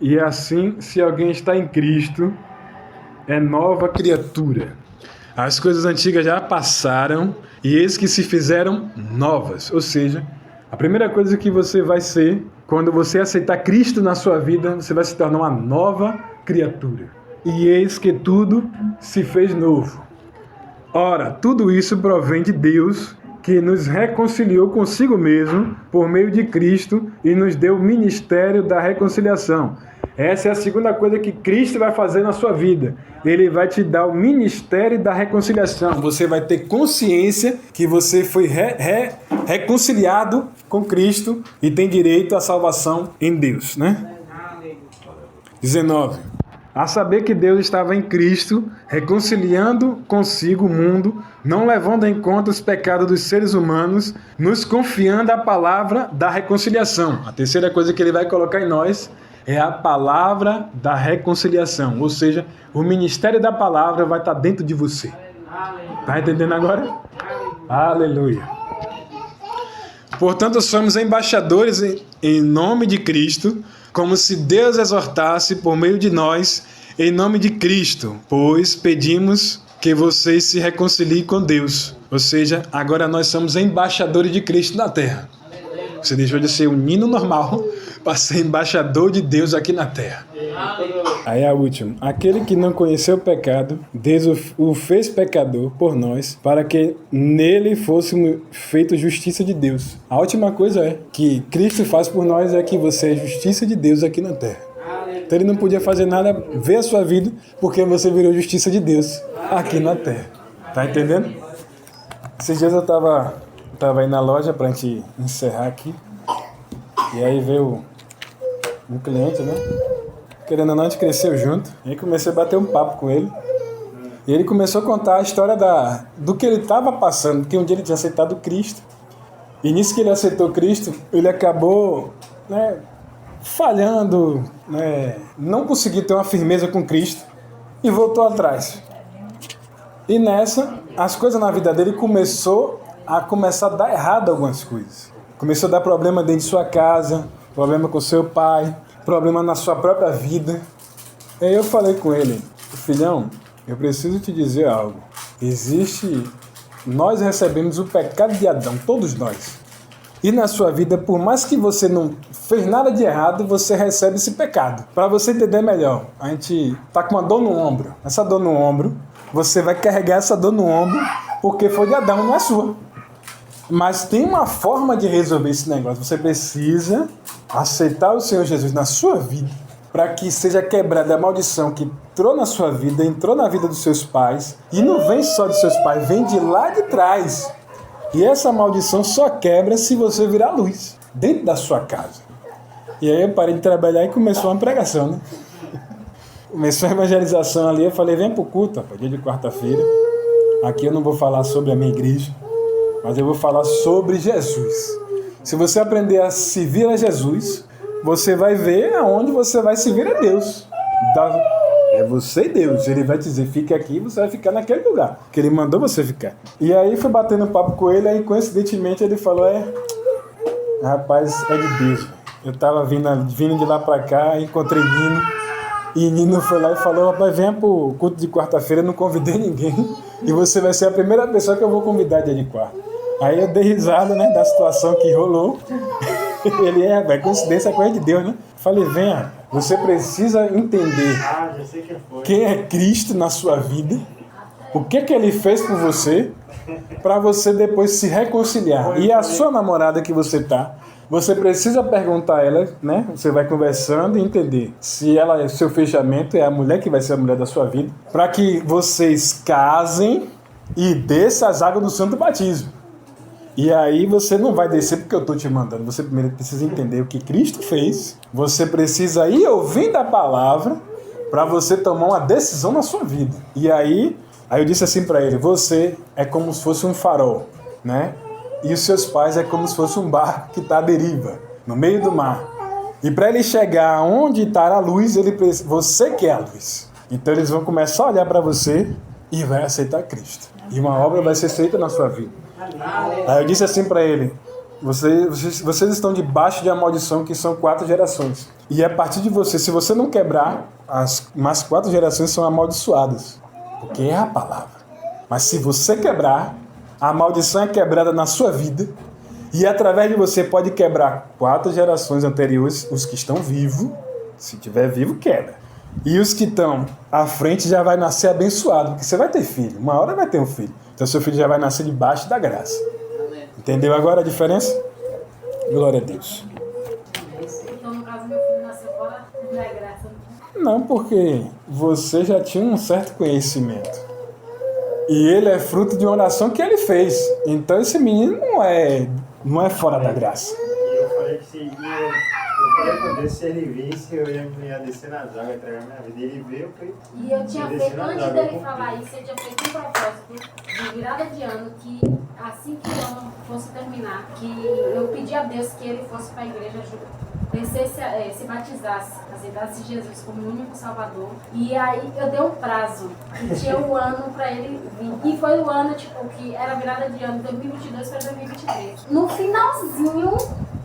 E assim, se alguém está em Cristo, é nova criatura. As coisas antigas já passaram e eis que se fizeram novas. Ou seja, a primeira coisa que você vai ser, quando você aceitar Cristo na sua vida, você vai se tornar uma nova criatura. E eis que tudo se fez novo. Ora, tudo isso provém de Deus, que nos reconciliou consigo mesmo por meio de Cristo e nos deu o ministério da reconciliação. Essa é a segunda coisa que Cristo vai fazer na sua vida. Ele vai te dar o ministério da reconciliação. Você vai ter consciência que você foi reconciliado com Cristo e tem direito à salvação em Deus, né? 19. A saber que Deus estava em Cristo, reconciliando consigo o mundo, não levando em conta os pecados dos seres humanos, nos confiando a palavra da reconciliação. A terceira coisa que ele vai colocar em nós é a palavra da reconciliação. Ou seja, o ministério da palavra vai estar dentro de você. Está entendendo agora? Aleluia. Portanto, somos embaixadores em nome de Cristo, como se Deus exortasse por meio de nós, em nome de Cristo, pois pedimos que vocês se reconciliem com Deus. Ou seja, agora nós somos embaixadores de Cristo na terra. Você deixou de ser um menino normal para ser embaixador de Deus aqui na terra. Aí a última. Aquele que não conheceu o pecado, Deus o fez pecador por nós, para que nele fôssemos feitos justiça de Deus. A última coisa é que Cristo faz por nós é que você é justiça de Deus aqui na terra. Então ele não podia fazer nada, ver a sua vida, porque você virou justiça de Deus aqui na terra. Tá entendendo? Esses dias eu tava aí na loja pra gente encerrar aqui. E aí veio um cliente, né? Querendo ou não, a gente cresceu junto. E aí comecei a bater um papo com ele. E ele começou a contar a história do que ele estava passando, que um dia ele tinha aceitado Cristo. E nisso que ele aceitou Cristo, ele acabou, né, falhando, né, não conseguiu ter uma firmeza com Cristo e voltou atrás. E nessa, as coisas na vida dele começar a dar errado algumas coisas. Começou a dar problema dentro de sua casa, problema com seu pai, problema na sua própria vida. E aí eu falei com ele, filhão, eu preciso te dizer algo. Nós recebemos o pecado de Adão, todos nós. E na sua vida, por mais que você não fez nada de errado, você recebe esse pecado. Para você entender melhor, a gente tá com uma dor no ombro. Essa dor no ombro, você vai carregar essa dor no ombro porque foi de Adão, não é sua. Mas tem uma forma de resolver esse negócio. Você precisa aceitar o Senhor Jesus na sua vida para que seja quebrada a maldição que entrou na sua vida, entrou na vida dos seus pais. E não vem só dos seus pais, vem de lá de trás. E essa maldição só quebra se você virar luz dentro da sua casa. E aí eu parei de trabalhar e começou uma pregação, né? Começou a evangelização ali. Eu falei, vem pro culto, rapaz, dia de quarta-feira. Aqui eu não vou falar sobre a minha igreja, mas eu vou falar sobre Jesus. Se você aprender a servir a Jesus, você vai ver aonde você vai servir a Deus. É você e Deus. Ele vai te dizer, fica aqui e você vai ficar naquele lugar que Ele mandou você ficar. E aí fui batendo papo com ele, aí coincidentemente ele falou, rapaz, é de Deus. Eu tava vindo de lá pra cá, encontrei Nino, e Nino foi lá e falou, rapaz, venha pro culto de quarta-feira, eu não convidei ninguém, e você vai ser a primeira pessoa que eu vou convidar dia de quarta. Aí eu dei risada, né, da situação que rolou. Ele é coincidência, é coisa de Deus, né? Falei, venha, você precisa entender quem é Cristo na sua vida, o que Ele fez por você, para você depois se reconciliar. E a sua namorada que você tá, você precisa perguntar a ela, né? Você vai conversando e entender se ela, seu fechamento é a mulher que vai ser a mulher da sua vida, para que vocês casem e desça as águas do santo batismo. E aí você não vai descer porque eu estou te mandando. Você primeiro precisa entender o que Cristo fez. Você precisa ir ouvindo a palavra para você tomar uma decisão na sua vida. E aí eu disse assim para ele, você é como se fosse um farol, né? E os seus pais é como se fosse um barco que está à deriva, no meio do mar. E para ele chegar onde está a luz, você que é a luz. Então eles vão começar a olhar para você e vai aceitar Cristo. E uma obra vai ser feita na sua vida. Aí eu disse assim para ele, vocês estão debaixo de uma maldição que são 4 gerações. E a partir de você, se você não quebrar, as mais 4 gerações são amaldiçoadas. Porque é a palavra. Mas se você quebrar, a maldição é quebrada na sua vida. E através de você pode quebrar 4 gerações anteriores, os que estão vivos. Se estiver vivo, quebra. E os que estão à frente já vai nascer abençoado. Porque você vai ter filho. Uma hora vai ter um filho. Então seu filho já vai nascer debaixo da graça. Entendeu agora a diferença? Glória a Deus. Então, no caso, meu filho nasceu fora da graça. Não, porque você já tinha um certo conhecimento. E ele é fruto de uma oração que ele fez. Então esse menino não é fora da graça. E eu falei que eu falei com Deus, se ele visse, eu ia descer nas águas, entregar minha vida. Ele veio, E eu tinha feito, antes dele falar isso, eu tinha feito um propósito de virada de ano, que assim que o ano fosse terminar, que eu pedi a Deus que ele fosse para a igreja, descesse, se batizasse, aceitasse Jesus como o único Salvador. E aí eu dei um prazo, e tinha um ano para ele vir. E foi o ano, tipo, que era virada de ano, 2022 para 2023. No finalzinho,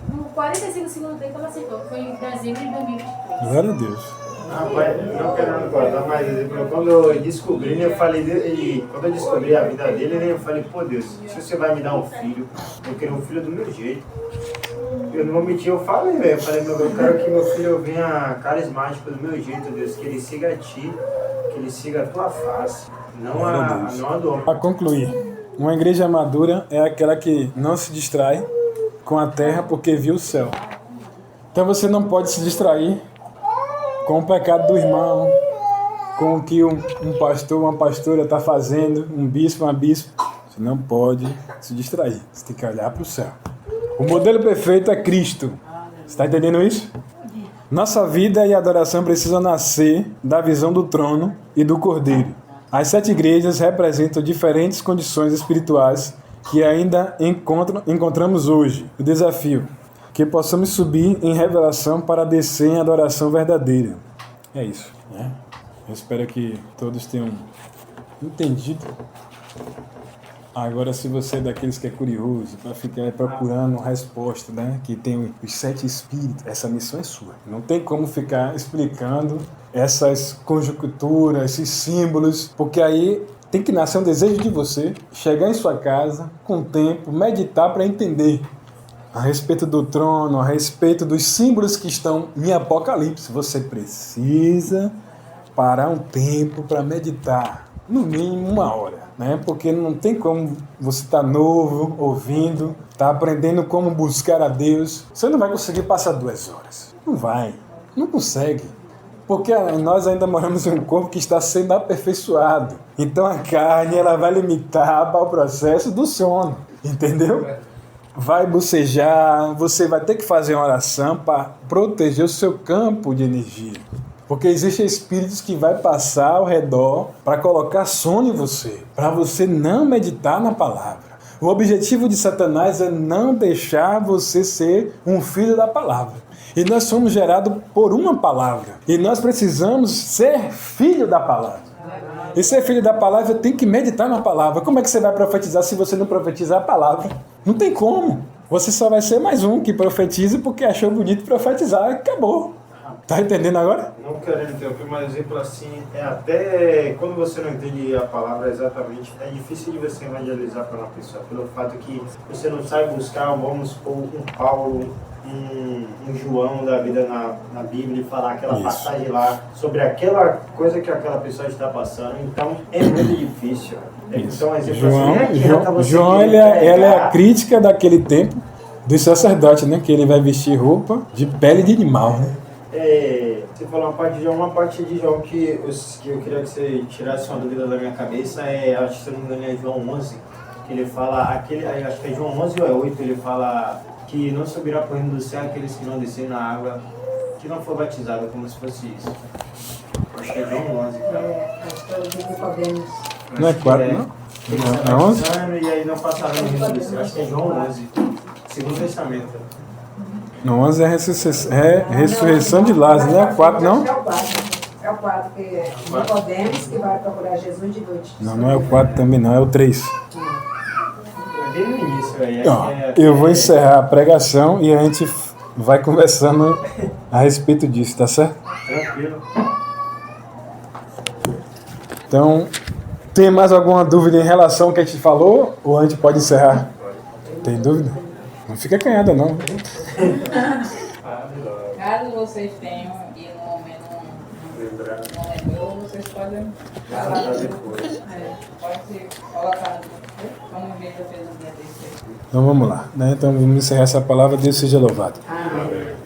no 45 segundos tempo, ela aceitou, foi em dezembro de 2023. Glória a Deus. Rapaz, não quero guardar, mas quando eu descobri, eu falei, quando eu descobri a vida dele, eu falei, pô Deus, se você vai me dar um filho, eu quero um filho do meu jeito. Eu não vou mentir, eu falei, velho, eu quero que meu filho venha carismático do meu jeito, Deus, que ele siga a ti, que ele siga a tua face, não a do homem. Para concluir, uma igreja madura é aquela que não se distrai com a terra porque viu o céu. Então você não pode se distrair com o pecado do irmão, com o que um pastor, uma pastora está fazendo, um bispo, uma bispa. Você não pode se distrair. Você tem que olhar para o céu. O modelo perfeito é Cristo. Você está entendendo isso? Nossa vida e adoração precisam nascer da visão do trono e do Cordeiro. As 7 igrejas representam diferentes condições espirituais que ainda encontramos hoje. O desafio: que possamos subir em revelação para descer em adoração verdadeira. É isso, né? Eu espero que todos tenham entendido. Agora, se você é daqueles que é curioso, para ficar procurando resposta, né? Que tem os 7 espíritos, essa missão é sua. Não tem como ficar explicando essas conjunturas, esses símbolos, porque aí tem que nascer um desejo de você chegar em sua casa, com o tempo, meditar para entender a respeito do trono, a respeito dos símbolos que estão em Apocalipse. Você precisa parar um tempo para meditar, no mínimo 1 hora, né? Porque não tem como você estar novo, ouvindo, estar aprendendo como buscar a Deus. Você não vai conseguir passar 2 horas. Não vai, não consegue. Porque nós ainda moramos em um corpo que está sendo aperfeiçoado. Então a carne ela vai limitar para o processo do sono, entendeu? Vai bocejar, você vai ter que fazer uma oração para proteger o seu campo de energia. Porque existem espíritos que vai passar ao redor para colocar sono em você, para você não meditar na palavra. O objetivo de Satanás é não deixar você ser um filho da palavra. E nós somos gerados por uma palavra. E nós precisamos ser filho da palavra. E ser filho da palavra tem que meditar na palavra. Como é que você vai profetizar se você não profetizar a palavra? Não tem como. Você só vai ser mais um que profetiza porque achou bonito profetizar e acabou. Tá entendendo agora? Não querendo interromper, mas exemplo assim, até quando você não entende a palavra exatamente, é difícil de você evangelizar para uma pessoa, pelo fato que você não sabe buscar, vamos supor, um Paulo, um João da vida na Bíblia e falar aquela passagem lá sobre aquela coisa que aquela pessoa está passando. Então, é muito difícil. Então, exemplo João ele é a crítica daquele tempo do sacerdote, né? Que ele vai vestir roupa de pele de animal, né? Você falou uma parte de João que eu queria que você tirasse uma dúvida da minha cabeça, acho que se não me engano é João 11, que ele fala, acho que é João 11 ou é 8, ele fala que não subirá por reino do céu aqueles que não descerem na água, que não for batizado, como se fosse isso. Acho que é João 11, cara. Acho que é o de Nicodemos. Não é 4, não? É 11? E aí não passará no reino do céu, acho que é João 11, Segundo Testamento. No 11 é a ressurreição de Lázaro, não é 4, não? É o 4, que é Nicodemos que vai procurar Jesus de noite. Não é o 4 também, não, é o 3. É bem no início, isso aí. Ó, eu vou encerrar a pregação e a gente vai conversando a respeito disso, tá certo? Tranquilo. Então, tem mais alguma dúvida em relação ao que a gente falou? Ou a gente pode encerrar? Tem dúvida? Não fica acanhada, não. Caso vocês tenham e no momento não lembrou, vocês podem falar depois. Pode colocar como veja fez o dia desse. Então vamos lá, né? Então vamos encerrar essa palavra. Deus seja louvado. Amém.